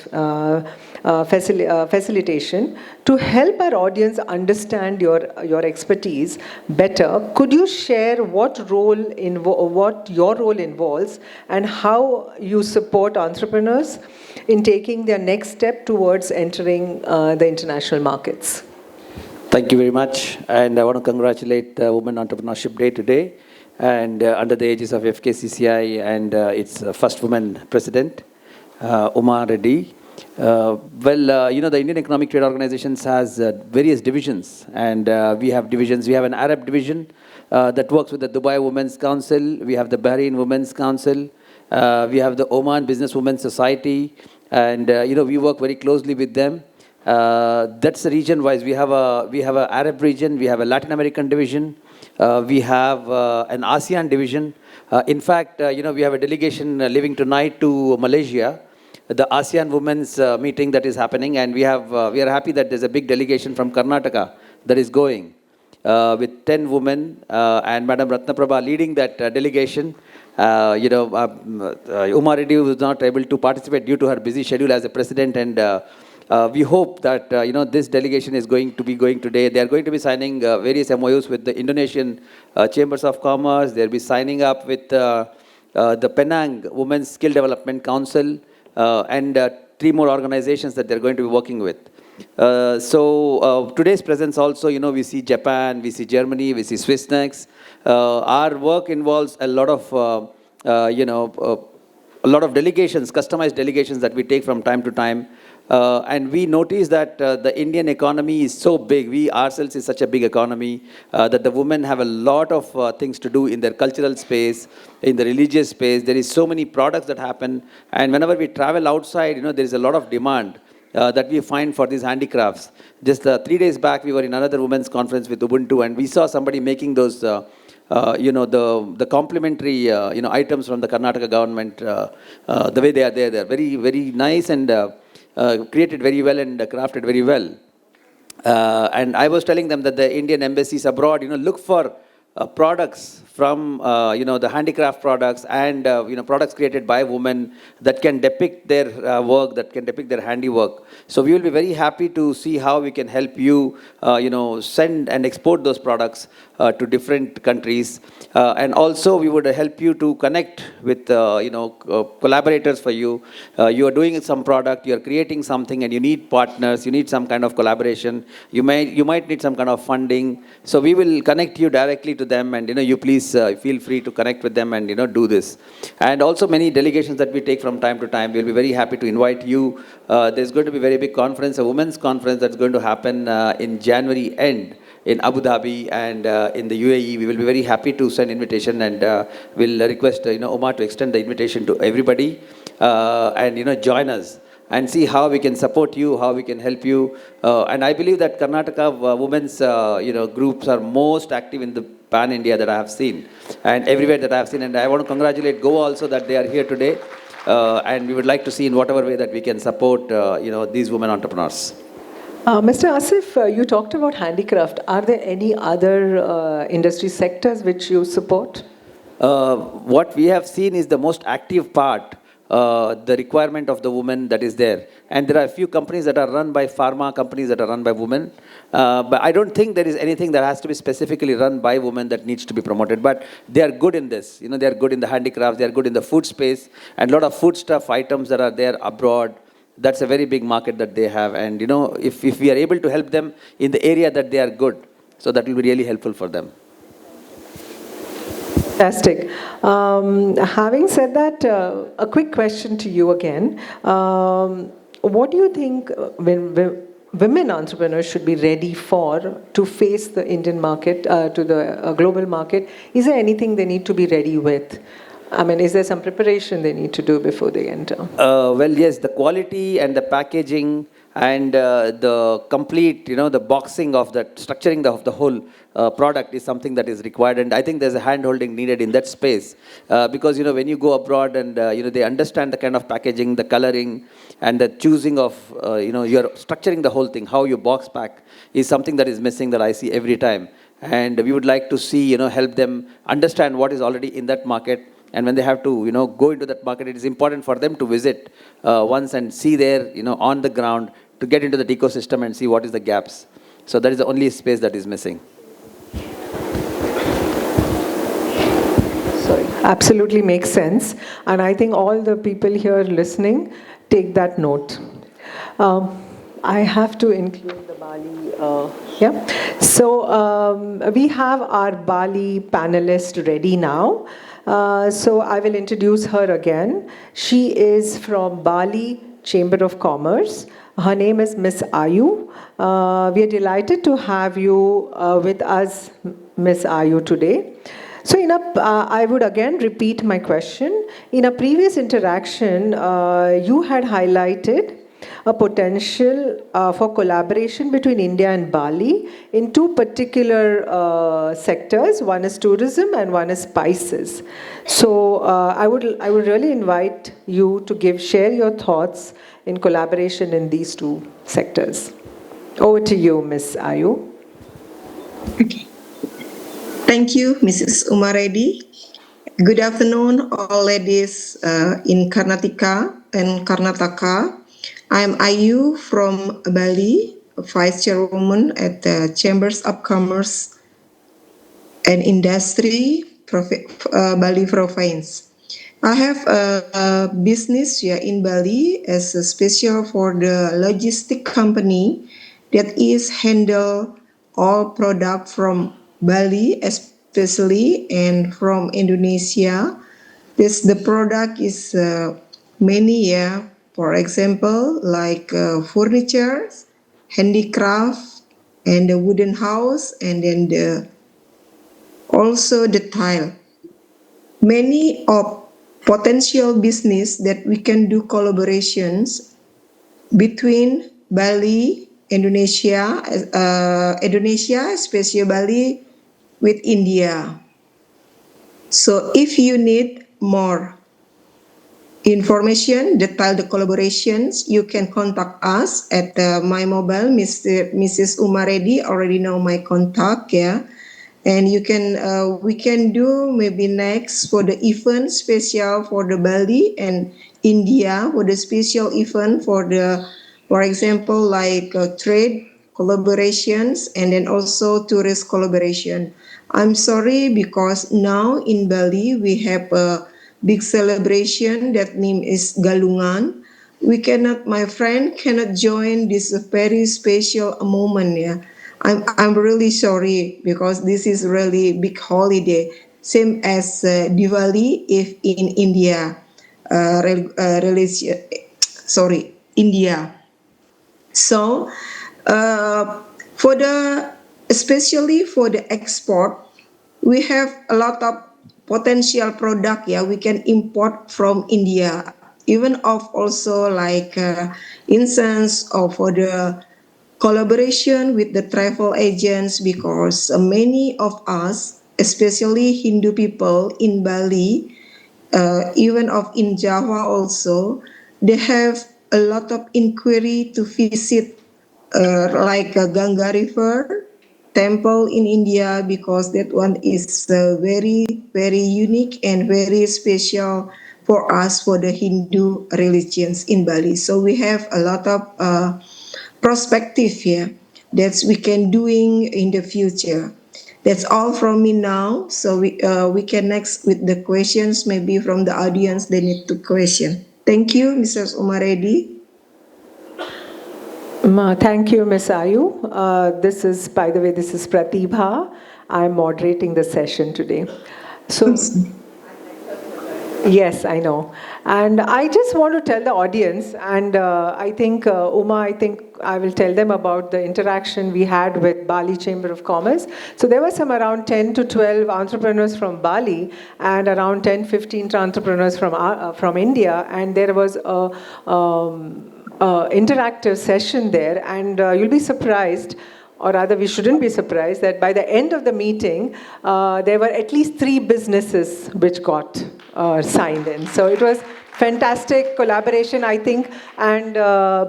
facilitation. To help our audience understand your expertise better, could you share what your role involves and how you support entrepreneurs in taking their next step towards entering the international markets? Thank you very much, and I want to congratulate Women Entrepreneurship Day today, and under the aegis of FKCCI and its first woman president, Uma Reddy. The Indian Economic Trade Organizations has various divisions, and we have divisions. We have an Arab division that works with the Dubai Women's Council. We have the Bahrain Women's Council. We have the Oman Business Women's Society, and we work very closely with them. That's the region-wise. We have a Arab region. We have a Latin American division. We have an ASEAN division. In fact, we have a delegation leaving tonight to Malaysia, the ASEAN Women's meeting that is happening, and we are happy that there's a big delegation from Karnataka that is going with 10 women, and Madam Ratnaprabha leading that delegation. Uma Reddy was not able to participate due to her busy schedule as a president, and we hope that this delegation is going to be going today. They are going to be signing various MOUs with the Indonesian Chambers of Commerce. They'll be signing up with the Penang Women's Skill Development Council and 3 more organizations that they're going to be working with. Today's presence also, we see Japan, we see Germany, we see Swiss next. Our work involves a lot of delegations, customized delegations that we take from time to time. And we notice that the Indian economy is so big. We ourselves is such a big economy that the women have a lot of things to do in their cultural space, in the religious space. There is so many products that happen. And whenever we travel outside, there is a lot of demand that we find for these handicrafts. Just 3 days back, we were in another women's conference with Ubuntu, and we saw somebody making those, the complimentary, items from the Karnataka government. The way they are there, they are very, very nice and created very well and crafted very well. And I was telling them that the Indian embassies abroad, look for products from, the handicraft products and, products created by women that can depict their work, that can depict their handiwork. So we will be very happy to see how we can help you, send and export those products to different countries. And also we would help you to connect with, collaborators for you. You are doing some product, you are creating something and you need partners, you need some kind of collaboration. You might need some kind of funding. So we will connect you directly to them, and you please feel free to connect with them and do this. And also many delegations that we take from time to time, we'll be very happy to invite you. There's going to be a very big conference, a women's conference that's going to happen in January end in Abu Dhabi and in the UAE. We will be very happy to send invitation, and we'll request Omar to extend the invitation to everybody and join us and see how we can support you, how we can help you. And I believe that Karnataka women's groups are most active in the pan-India that I have seen and everywhere that I have seen. And I want to congratulate Goa also that they are here today. And we would like to see in whatever way that we can support these women entrepreneurs. Mr. Asif, you talked about handicraft. Are there any other industry sectors which you support? What we have seen is the most active part, the requirement of the woman that is there. And there are a few companies that are run by pharma companies that are run by women. But I don't think there is anything that has to be specifically run by women that needs to be promoted. But they are good in this. They are good in the handicrafts, they are good in the food space, and a lot of foodstuff items that are there abroad. That's a very big market that they have. And if we are able to help them in the area that they are good, so that will be really helpful for them. Fantastic. Having said that, a quick question to you again. What do you think when women entrepreneurs should be ready for to face the Indian market, to the global market? Is there anything they need to be ready with? I mean, is there some preparation they need to do before they enter? Well, yes, the quality and the packaging and the complete, the boxing of that, structuring of the whole product is something that is required. And I think there's a hand-holding needed in that space. Because, when you go abroad and, they understand the kind of packaging, the coloring, and the choosing of, you're structuring the whole thing, how you box pack is something that is missing that I see every time. And we would like to see, help them understand what is already in that market. And when they have to, go into that market, it is important for them to visit once and see there, on the ground, to get into the ecosystem and see what is the gaps. So that is the only space that is missing. Absolutely makes sense. And I think all the people here listening take that note. I have to include the Bali, So we have our Bali panelist ready now. So I will introduce her again. She is from Bali Chamber of Commerce. Her name is Miss Ayu. We are delighted to have you with us, Miss Ayu, today. So I would again repeat my question. In a previous interaction, you had highlighted a potential for collaboration between India and Bali in two particular sectors. One is tourism and one is spices. So I would really invite you to share your thoughts in collaboration in these two sectors. Over to you, Ms. Ayu. Okay. Thank you, Mrs. Umaredi. Good afternoon, all ladies in Karnataka and Karnataka. I'm Ayu from Bali, Vice Chairwoman at the Chambers of Commerce and Industry, Bali Province. I have a business here in Bali as a special for the logistic company that is handle all product from Bali, especially, and from Indonesia. The product is many, yeah. For example, like furniture, handicraft, and the wooden house, and then also the tile. Many of potential business that we can do collaborations between Bali, Indonesia, especially Bali, with India. So if you need more information, detailed collaborations, you can contact us at my mobile. Mrs. Umaredi already know my contact, yeah. And you can, we can do maybe next for the event special for the Bali and India, for the special event for example, like trade collaborations and then also tourist collaboration. I'm sorry because now in Bali we have a big celebration that name is Galungan. My friend cannot join this very special moment, yeah. I'm really sorry because this is really big holiday, same as Diwali if in India, India. So, especially for the export, we have a lot of potential product. Yeah, we can import from India, even of also like incense or for the collaboration with the travel agents, because many of us, especially Hindu people in Bali, even in Java also, they have a lot of inquiry to visit like Ganga River temple in India, because that one is very, very unique and very special for us, for the Hindu religions in Bali. So we have a lot of perspective here that we can doing in the future. That's all from me now. So we can next with the questions, maybe from the audience they need to question. Thank you, Mrs. Umaredi. Thank you, Ms. Ayu. This is Pratibha. I'm moderating the session today. So, yes, I know. And I just want to tell the audience, and I think, Uma, I will tell them about the interaction we had with Bali Chamber of Commerce. So there were around 10 to 12 entrepreneurs from Bali and around 10, 15 entrepreneurs from India. And there was a interactive session there. And you'll be surprised, or rather we shouldn't be surprised, that by the end of the meeting, there were at least 3 businesses which got signed in. So it was fantastic collaboration, I think, and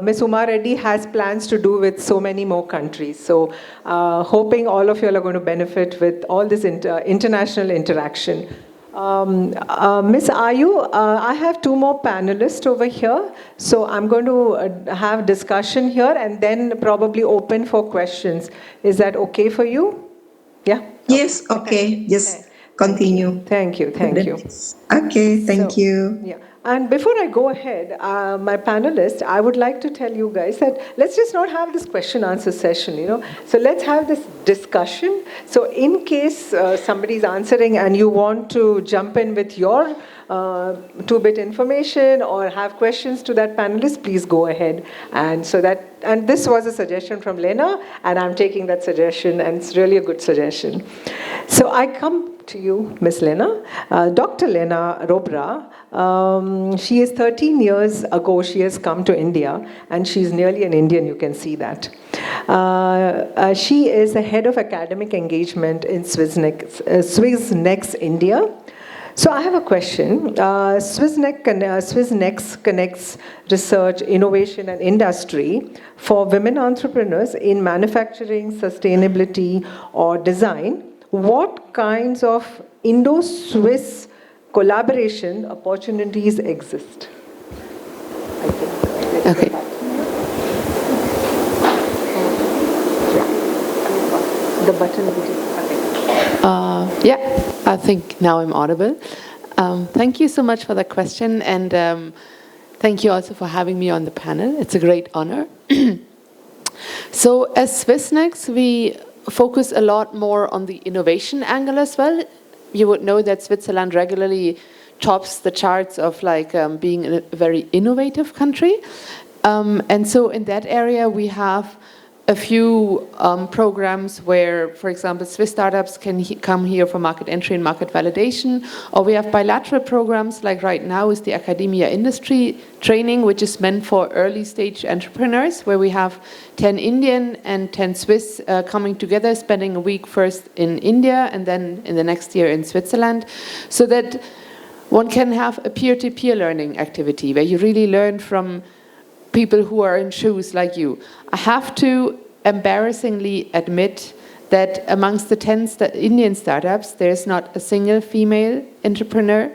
Ms. Uma Reddy has plans to do with so many more countries. So hoping all of you are going to benefit with all this international interaction. Ms. Ayu, I have 2 more panelists over here. So I'm going to have discussion here and then probably open for questions. Is that okay for you? Yeah? Yes, okay. Just continue. Thank you. Thank you. Okay, thank you. Yeah. And before I go ahead, my panelists, I would like to tell you guys that let's just not have this question answer session, So let's have this discussion. So in case somebody's answering and you want to jump in with your 2-bit information or have questions to that panelist, please go ahead. And this was a suggestion from Lena, and I'm taking that suggestion, and it's really a good suggestion. So I come to you, Ms. Lena. Dr. Lena Robra, she is 13 years ago, she has come to India, and she's nearly an Indian, you can see that. She is the head of academic engagement in SwissNex India. So I have a question. SwissNex connects research, innovation, and industry for women entrepreneurs in manufacturing, sustainability, or design. What kinds of Indo-Swiss collaboration opportunities exist? Okay. The button. Yeah, I think now I'm audible. Thank you so much for the question, and thank you also for having me on the panel. It's a great honor. So as SwissNex, we focus a lot more on the innovation angle as well. You would know that Switzerland regularly tops the charts of being a very innovative country. And so in that area, we have a few programs where, for example, Swiss startups can come here for market entry and market validation, or we have bilateral programs, like right now is the Academia Industry Training, which is meant for early stage entrepreneurs, where we have 10 Indian and 10 Swiss coming together, spending a week first in India and then in the next year in Switzerland, so that one can have a peer-to-peer learning activity where you really learn from people who are in shoes like you. I have to embarrassingly admit that amongst the 10 Indian startups, there's not a single female entrepreneur,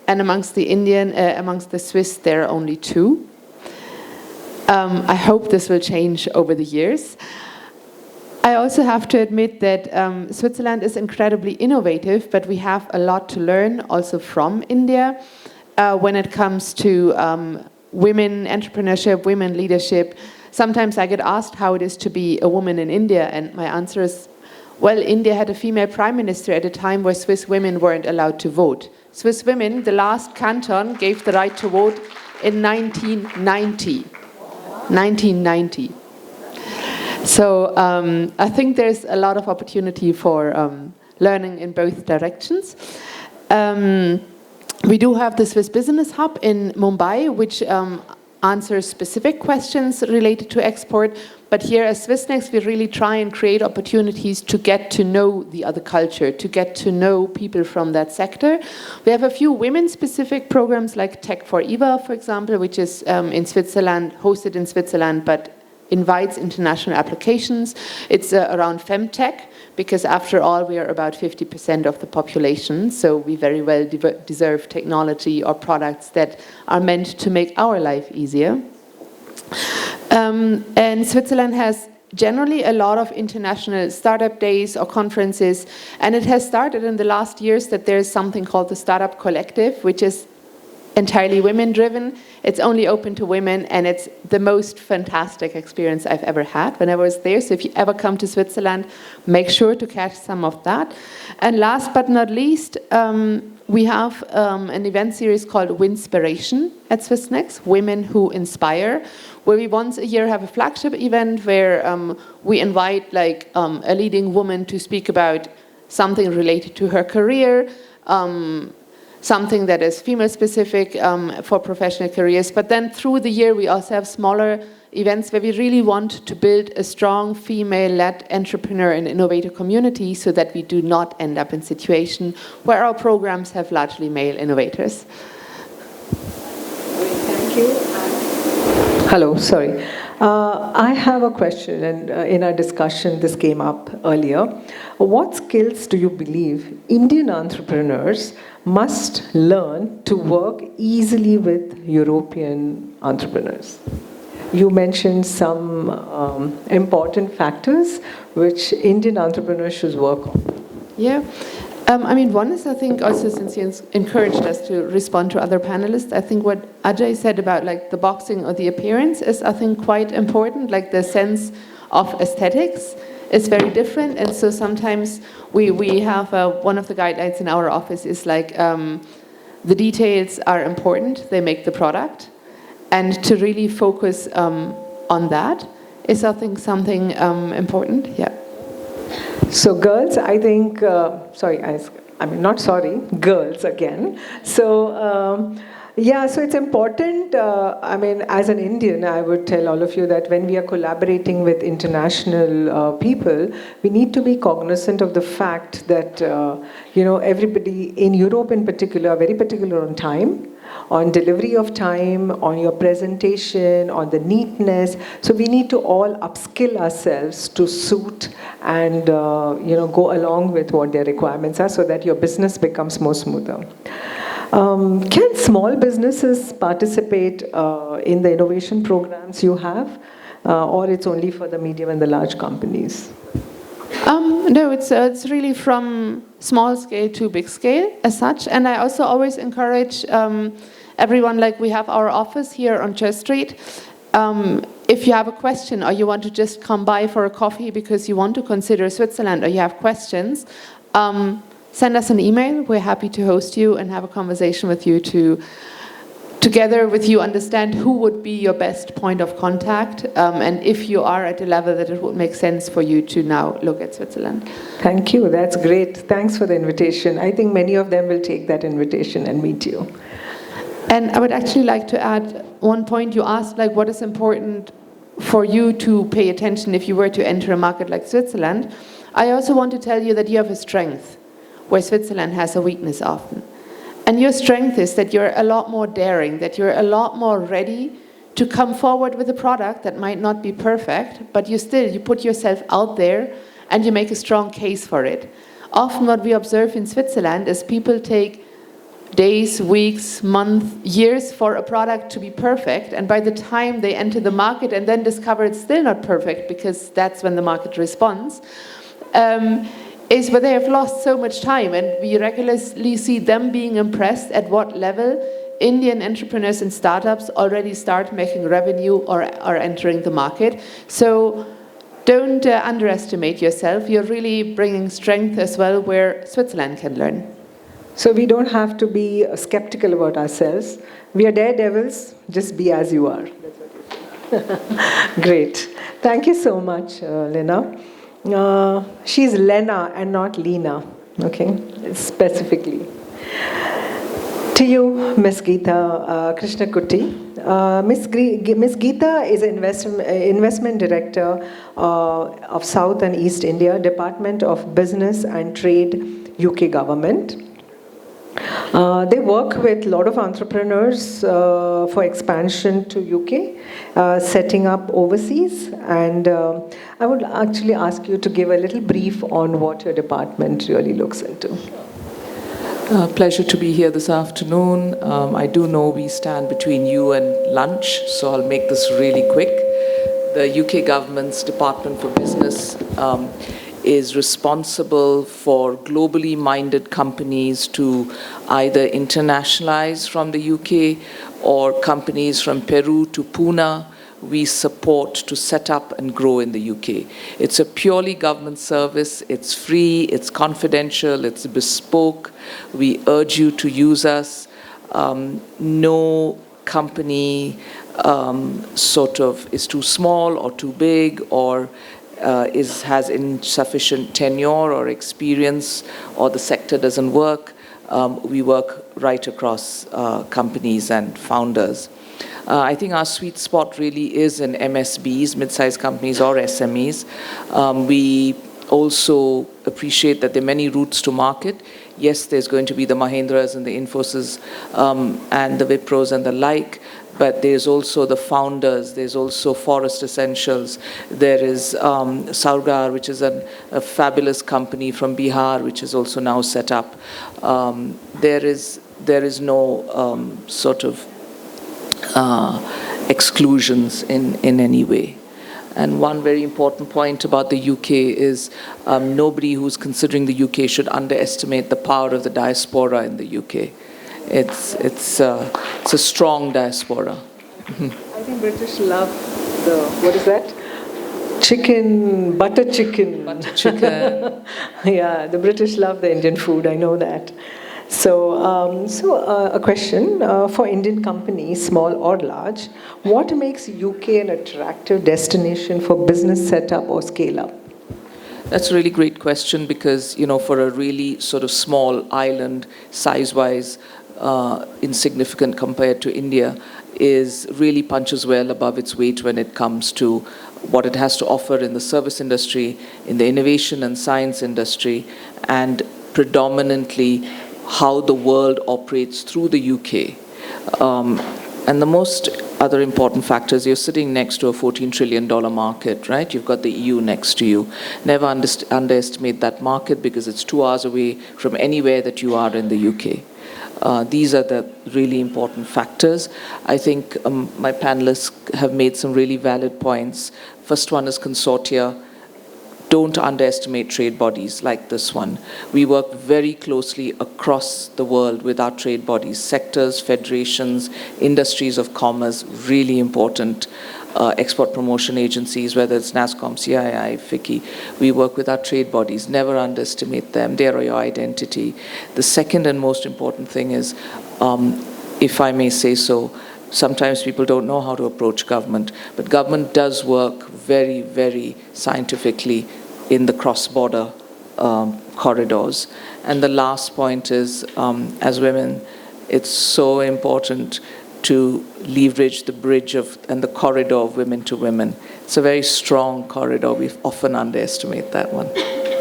and amongst the Swiss, there are only 2. I hope this will change over the years. I also have to admit that Switzerland is incredibly innovative, but we have a lot to learn also from India when it comes to women entrepreneurship, women leadership. Sometimes I get asked how it is to be a woman in India, and my answer is, well, India had a female prime minister at a time where Swiss women weren't allowed to vote. Swiss women, the last canton, gave the right to vote in 1990. 1990. So I think there's a lot of opportunity for learning in both directions. We do have the Swiss Business Hub in Mumbai, which answers specific questions related to export. But here at SwissNex, we really try and create opportunities to get to know the other culture, to get to know people from that sector. We have a few women-specific programs like Tech for EVA, for example, which is in Switzerland, hosted in Switzerland, but invites international applications. It's around femtech, because after all, we are about 50% of the population, so we very well deserve technology or products that are meant to make our life easier. And Switzerland has generally a lot of international startup days or conferences, and it has started in the last years that there's something called the Startup Collective, which is entirely women-driven. It's only open to women, and it's the most fantastic experience I've ever had when I was there. So if you ever come to Switzerland, make sure to catch some of that. And last but not least, we have an event series called Winspiration at SwissNex, Women Who Inspire, where we once a year have a flagship event where we invite a leading woman to speak about something related to her career, something that is female specific for professional careers. But then through the year, we also have smaller events where we really want to build a strong female-led entrepreneur and innovator community so that we do not end up in a situation where our programs have largely male innovators. Thank you. Hello, sorry. I have a question, and in our discussion, this came up earlier. What skills do you believe Indian entrepreneurs must learn to work easily with European entrepreneurs? You mentioned some important factors which Indian entrepreneurs should work on. Yeah. I mean, one is, I think, also since you encouraged us to respond to other panelists, I think what Ajay said about like the boxing or the appearance is, I think, quite important. Like the sense of aesthetics is very different. And so sometimes we have one of the guidelines in our office is like the details are important. They make the product. And to really focus on that is, I think, something important. Yeah. So girls, I think, girls again. So, yeah, so it's important, I mean, as an Indian, I would tell all of you that when we are collaborating with international people, we need to be cognizant of the fact that, everybody in Europe in particular are very particular on time, on delivery of time, on your presentation, on the neatness. So we need to all upskill ourselves to suit and go along with what their requirements are so that your business becomes more smoother. Can small businesses participate in the innovation programs you have, or it's only for the medium and the large companies? No, it's really from small scale to big scale as such. And I also always encourage everyone, like we have our office here on Church Street. If you have a question or you want to just come by for a coffee because you want to consider Switzerland or you have questions, send us an email. We're happy to host you and have a conversation with you to together with you understand who would be your best point of contact, and if you are at a level that it would make sense for you to now look at Switzerland. Thank you, that's great. Thanks for the invitation. I think many of them will take that invitation and meet you. And I would actually like to add one point. You asked, like, what is important for you to pay attention if you were to enter a market like Switzerland. I also want to tell you that you have a strength where Switzerland has a weakness often. And your strength is that you're a lot more daring, that you're a lot more ready to come forward with a product that might not be perfect, but you put yourself out there and you make a strong case for it. Often what we observe in Switzerland is people take days, weeks, months, years for a product to be perfect, and by the time they enter the market and then discover it's still not perfect, because that's when the market responds, is where they have lost so much time, and we regularly see them being impressed at what level Indian entrepreneurs and startups already start making revenue or are entering the market. So don't underestimate yourself. You're really bringing strength as well where Switzerland can learn. So we don't have to be skeptical about ourselves. We are daredevils, just be as you are. Great. Thank you so much, Lena. She's Lena and not Lena, okay, specifically. To you, Ms. Geeta Krishnakutti. Ms. Geeta is an investment director of South and East India, Department of Business and Trade, UK government. They work with a lot of entrepreneurs for expansion to UK, setting up overseas, and I would actually ask you to give a little brief on what your department really looks into. Pleasure to be here this afternoon. I do know we stand between you and lunch, so I'll make this really quick. The UK government's Department for Business is responsible for globally minded companies to either internationalize from the UK or companies from Peru to Pune. We support to set up and grow in the UK. It's a purely government service. It's free, it's confidential, it's bespoke. We urge you to use us. No company is too small or too big or has insufficient tenure or experience, or the sector doesn't work. We work right across companies and founders. I think our sweet spot really is in MSBs, mid-sized companies or SMEs. We also appreciate that there are many routes to market. Yes, there's going to be the Mahindras and the Infosys and the Wipros and the like, but there's also the founders, there's also Forest Essentials, there is Sargar, which is a fabulous company from Bihar, which is also now set up. There is no sort of exclusions in any way. And one very important point about the UK is nobody who's considering the UK should underestimate the power of the diaspora in the UK. It's a strong diaspora. I think British love the, what is that? Chicken, butter chicken. Butter chicken. Yeah, the British love the Indian food, I know that. So, a question for Indian companies, small or large, what makes UK an attractive destination for business setup or scale up? That's a really great question because, you know, for a really sort of small island, size-wise, insignificant compared to India, is really punches well above its weight when it comes to what it has to offer in the service industry, in the innovation and science industry, and predominantly how the world operates through the UK. And the most other important factors, you're sitting next to a $14 trillion market, right? You've got the EU next to you. Never underestimate that market because it's 2 hours away from anywhere that you are in the UK. These are the really important factors. I think my panelists have made some really valid points. First one is consortia. Don't underestimate trade bodies like this one. We work very closely across the world with our trade bodies, sectors, federations, industries of commerce, really important. Export promotion agencies, whether it's NASSCOM, CII, FICCI. We work with our trade bodies. Never underestimate them. They are your identity. The second and most important thing is, if I may say so, sometimes people don't know how to approach government, but government does work very, very scientifically in the cross-border corridors. And the last point is, as women, it's so important to leverage the bridge and the corridor of women to women. It's a very strong corridor. We often underestimate that one.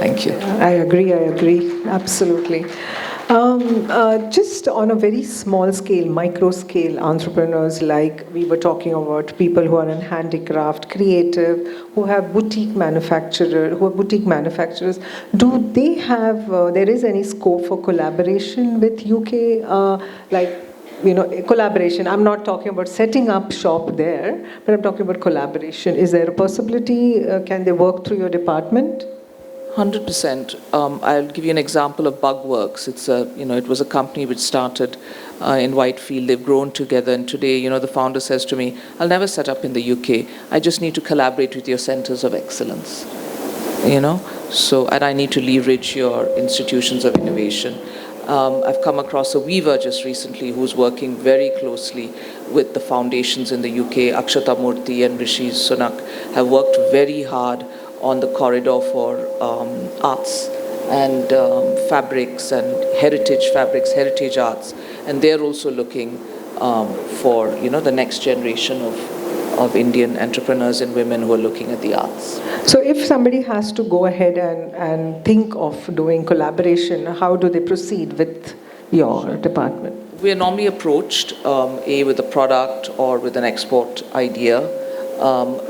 Thank you. I agree, absolutely. Just on a very small scale, micro scale, entrepreneurs like we were talking about, people who are in handicraft, creative, who have boutique manufacturers, do they have, there is any scope for collaboration with UK, collaboration? I'm not talking about setting up shop there, but I'm talking about collaboration. Is there a possibility? Can they work through your department? 100%. I'll give you an example of Bugworks. It was a company which started in Whitefield. They've grown together, and today, the founder says to me, "I'll never set up in the UK. I just need to collaborate with your centers of excellence." And I need to leverage your institutions of innovation. I've come across a weaver just recently who's working very closely with the foundations in the UK. Akshata Murthy and Rishi Sunak have worked very hard on the corridor for arts and fabrics and heritage arts. And they're also looking for, the next generation of Indian entrepreneurs and women who are looking at the arts. So if somebody has to go ahead and think of doing collaboration, how do they proceed with your department? We are normally approached, with a product or with an export idea.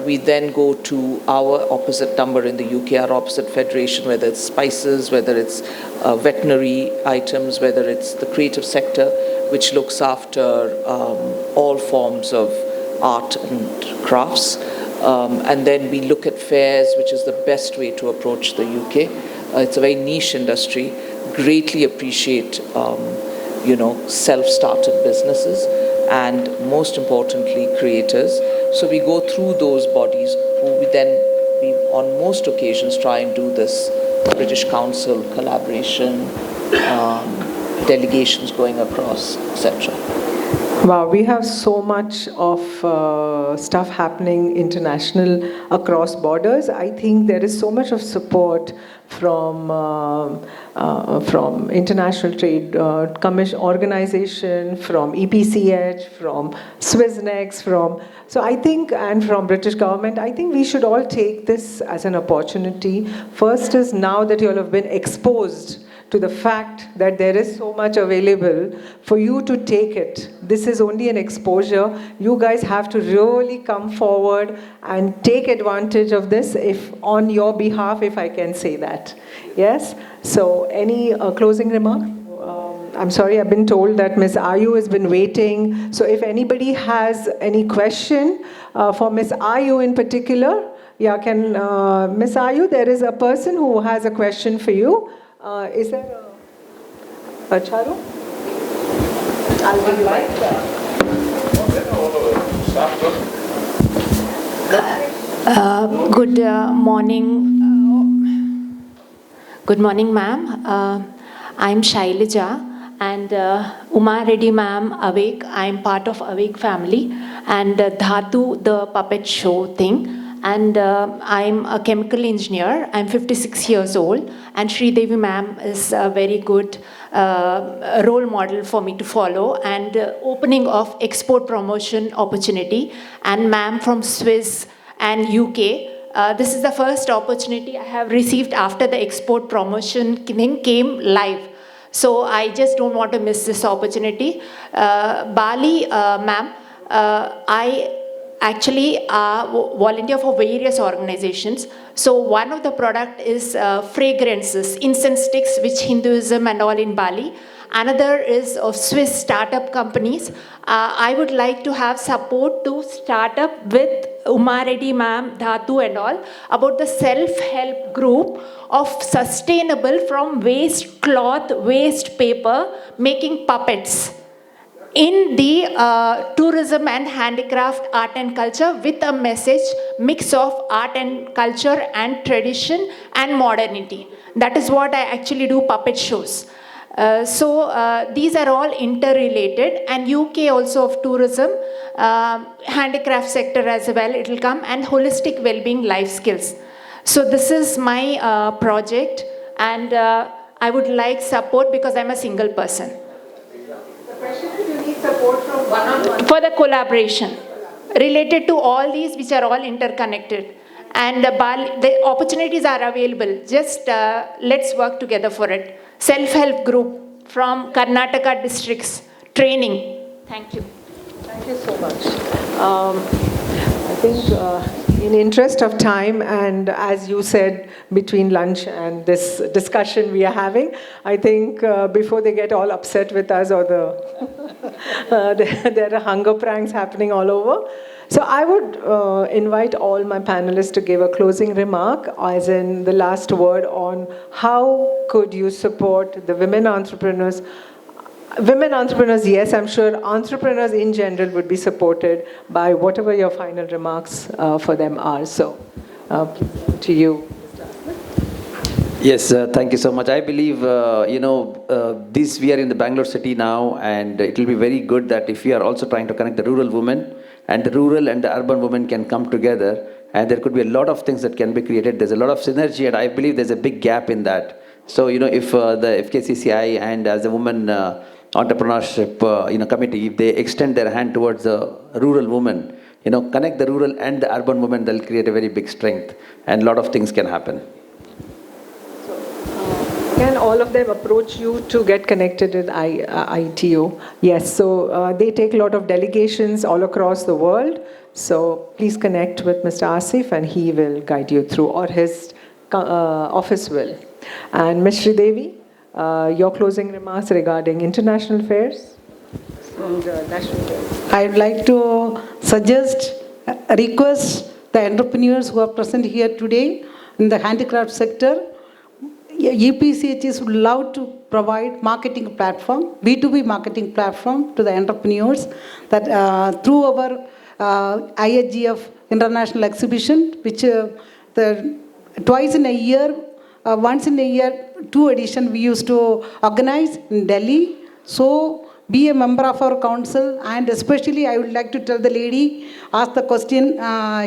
We then go to our opposite number in the UK, our opposite federation, whether it's spices, whether it's veterinary items, whether it's the creative sector, which looks after all forms of art and crafts. And then we look at fairs, which is the best way to approach the UK. It's a very niche industry. Greatly appreciate, self-started businesses and most importantly, creators. So we go through those bodies who we on most occasions try and do this British Council collaboration, delegations going across, etc. Wow, we have so much of stuff happening international across borders. I think there is so much of support from International Trade Commission Organization, from EPCH, from Swissnex, so I think, and from British government. I think we should all take this as an opportunity. First is, now that you all have been exposed to the fact that there is so much available for you to take it. This is only an exposure. You guys have to really come forward and take advantage of this, if on your behalf, if I can say that. Yes? So any closing remark? I'm sorry, I've been told that Ms. Ayu has been waiting. So if anybody has any question for Ms. Ayu in particular, yeah, can Ms. Ayu, there is a person who has a question for you. Is there a Charu? I would like that. Good morning. Good morning, ma'am. I'm Shailaja, and Uma Reddy ma'am, Awake. I'm part of Awake family, and Dhatu, the puppet show thing. And I'm a chemical engineer. I'm 56 years old, and Sri Devi ma'am is a very good role model for me to follow, and opening of export promotion opportunity. And ma'am from Swiss and UK. This is the first opportunity I have received after the export promotion thing came live. So I just don't want to miss this opportunity. Bali, ma'am, I actually volunteer for various organizations. So one of the product is fragrances, incense sticks, which Hinduism and all in Bali. Another is of Swiss startup companies. I would like to have support to start up with Uma Reddy ma'am, Dhatu and all, about the self-help group of sustainable from waste cloth, waste paper, making puppets in the tourism and handicraft, art and culture, with a message, mix of art and culture and tradition and modernity. That is what I actually do, puppet shows. These are all interrelated, and UK also of tourism, handicraft sector as well, it will come, and holistic well-being life skills. So this is my project, and I would like support because I'm a single person. Support from one-on-one for the collaboration related to all these, which are all interconnected, and the opportunities are available. Just let's work together for it. Self-help group from Karnataka districts, training. Thank you. Thank you so much. I think in interest of time, and as you said, between lunch and this discussion we are having, I think before they get all upset with us, or there are hunger pranks happening all over. So I would invite all my panelists to give a closing remark, as in the last word on how could you support the women entrepreneurs. Women entrepreneurs, yes, I'm sure entrepreneurs in general would be supported by whatever your final remarks for them are. So, to you. Yes, thank you so much. I believe, we are in the Bangalore city now, and it will be very good that if we are also trying to connect the rural women, and the rural and the urban women can come together, and there could be a lot of things that can be created. There's a lot of synergy, and I believe there's a big gap in that. So, if the FKCCI and as a woman entrepreneurship committee, if they extend their hand towards the rural women, connect the rural and the urban women, they'll create a very big strength, and a lot of things can happen. Can all of them approach you to get connected with ITO? Yes, so they take a lot of delegations all across the world. So please connect with Mr. Asif, and he will guide you through, or his office will. And Ms. Sridevi, your closing remarks regarding international fairs and national fairs. I'd like to request the entrepreneurs who are present here today in the handicraft sector. EPCHs would love to provide marketing platform, B2B marketing platform to the entrepreneurs, that through our IHGF international exhibition, which twice in a year, once in a year, 2 editions we used to organize in Delhi. So be a member of our council, and especially I would like to tell the lady, ask the question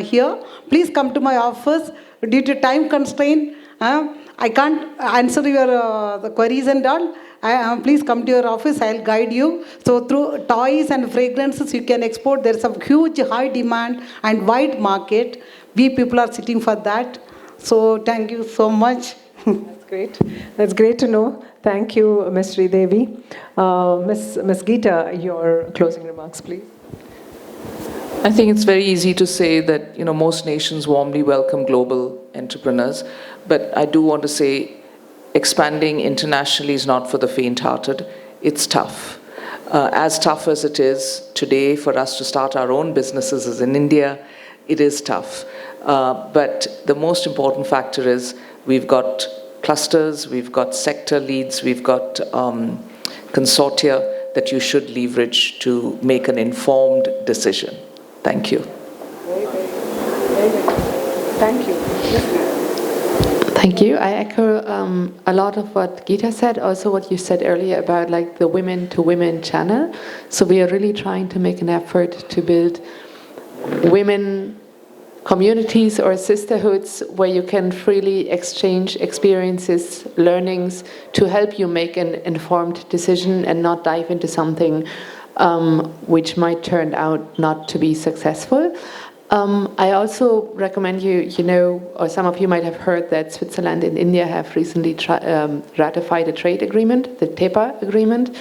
here. Please come to my office. Due to time constraint, I can't answer your the queries and all. Please come to your office, I'll guide you. So through toys and fragrances you can export. There's a huge high demand and wide market. We people are sitting for that. So thank you so much. That's great. That's great to know. Thank you, Ms. Sridevi. Ms. Geeta, your closing remarks, please. I think it's very easy to say that most nations warmly welcome global entrepreneurs, but I do want to say expanding internationally is not for the faint-hearted. It's tough. As tough as it is today for us to start our own businesses as in India, it is tough. But the most important factor is we've got clusters, we've got sector leads, we've got consortia that you should leverage to make an informed decision. Thank you. Thank you. Thank you. I echo a lot of what Geeta said, also what you said earlier about like the women to women channel. So we are really trying to make an effort to build women communities or sisterhoods where you can freely exchange experiences, learnings to help you make an informed decision and not dive into something which might turn out not to be successful. I also recommend you or some of you might have heard that Switzerland and India have recently ratified a trade agreement, the TEPA agreement.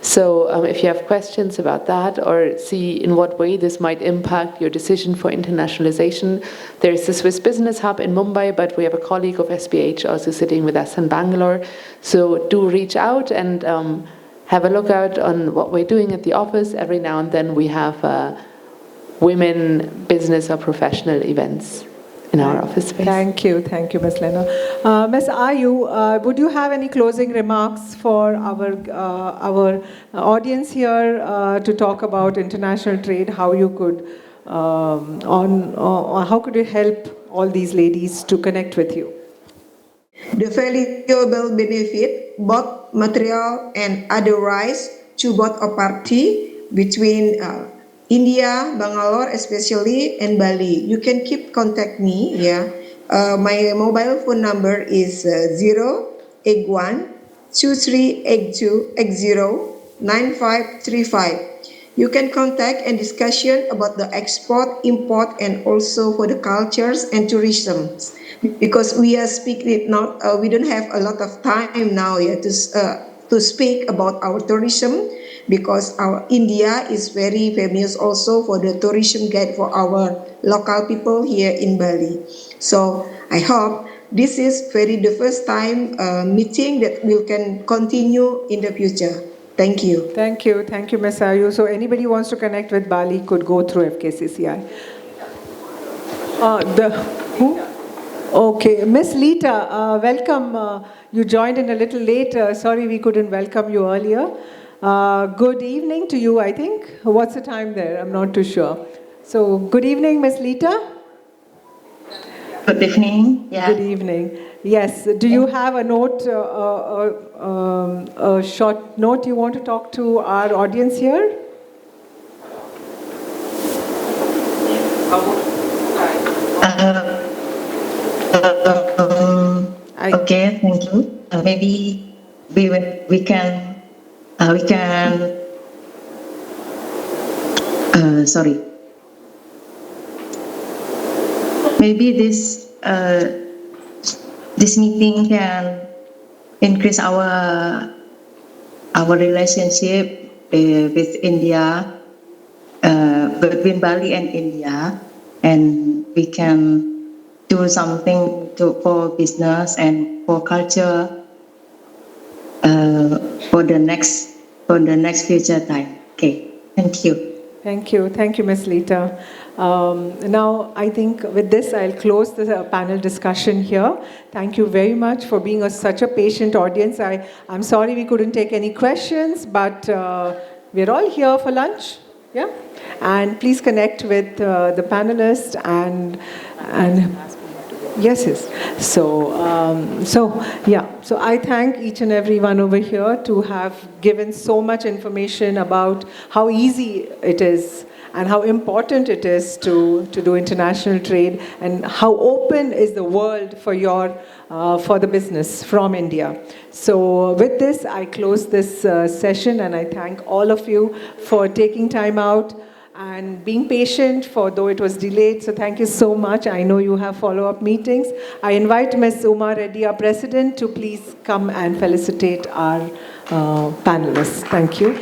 So if you have questions about that or see in what way this might impact your decision for internationalization, there is the Swiss Business Hub in Mumbai, but we have a colleague of SBH also sitting with us in Bangalore. So do reach out and have a look out on what we're doing at the office. Every now and then we have women business or professional events in our office space. Thank you, Ms. Lena. Ms. Ayu, would you have any closing remarks for our audience here to talk about international trade? How you could how could you help all these ladies to connect with you? The valuable benefit, both material and otherwise, to both a party between India, Bangalore especially, and Bali. You can keep contact me, yeah. My mobile phone number is 081 2382 9535. You can contact and discussion about the export, import, and also for the cultures and tourism. Because we are speaking not, we don't have a lot of time now, yeah, to speak about our tourism. Because our India is very famous also for the tourism guide for our local people here in Bali. So I hope this is the first time meeting that we can continue in the future. Thank you. Thank you, Ms. Ayu. So anybody who wants to connect with Bali could go through FKCCI. Who? Okay, Ms. Lita, welcome. You joined in a little late. Sorry we couldn't welcome you earlier. Good evening to you, I think. What's the time there? I'm not too sure. So, good evening, Ms. Lita. Good evening. Yeah. Good evening. Yes. Do you have a note, a short note you want to talk to our audience here? Okay, thank you. Maybe we can. Sorry. Maybe this meeting can increase our relationship with India, between Bali and India, and we can do something for business and for culture. For the next future time. Okay, thank you. Thank you, Ms. Lita. Now, I think with this, I'll close the panel discussion here. Thank you very much for being such a patient audience. I'm sorry we couldn't take any questions, but we're all here for lunch. Yeah, and please connect with the panelists and Yes, yes. So I thank each and every one over here to have given so much information about how easy it is and how important it is to do international trade, and how open is the world for for the business from India. So with this, I close this session, and I thank all of you for taking time out and being patient for though it was delayed. So thank you so much. I know you have follow-up meetings. I invite Ms. Uma Reddy, our president, to please come and felicitate our panelists. Thank you.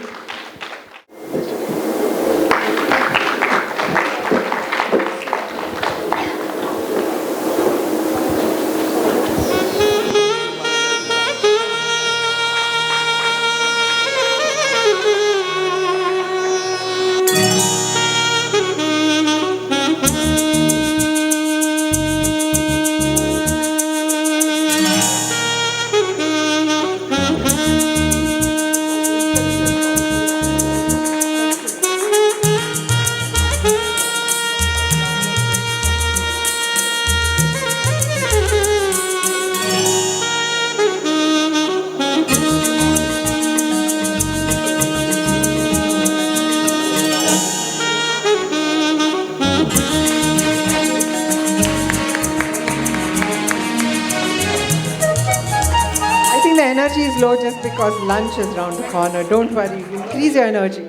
The energy is low just because lunch is around the corner. Don't worry, increase your energy.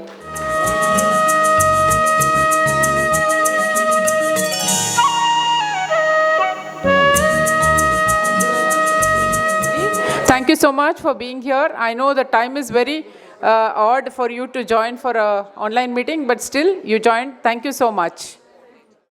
Thank you so much for being here. I know the time is very odd for you to join for an online meeting, but still you joined. Thank you so much.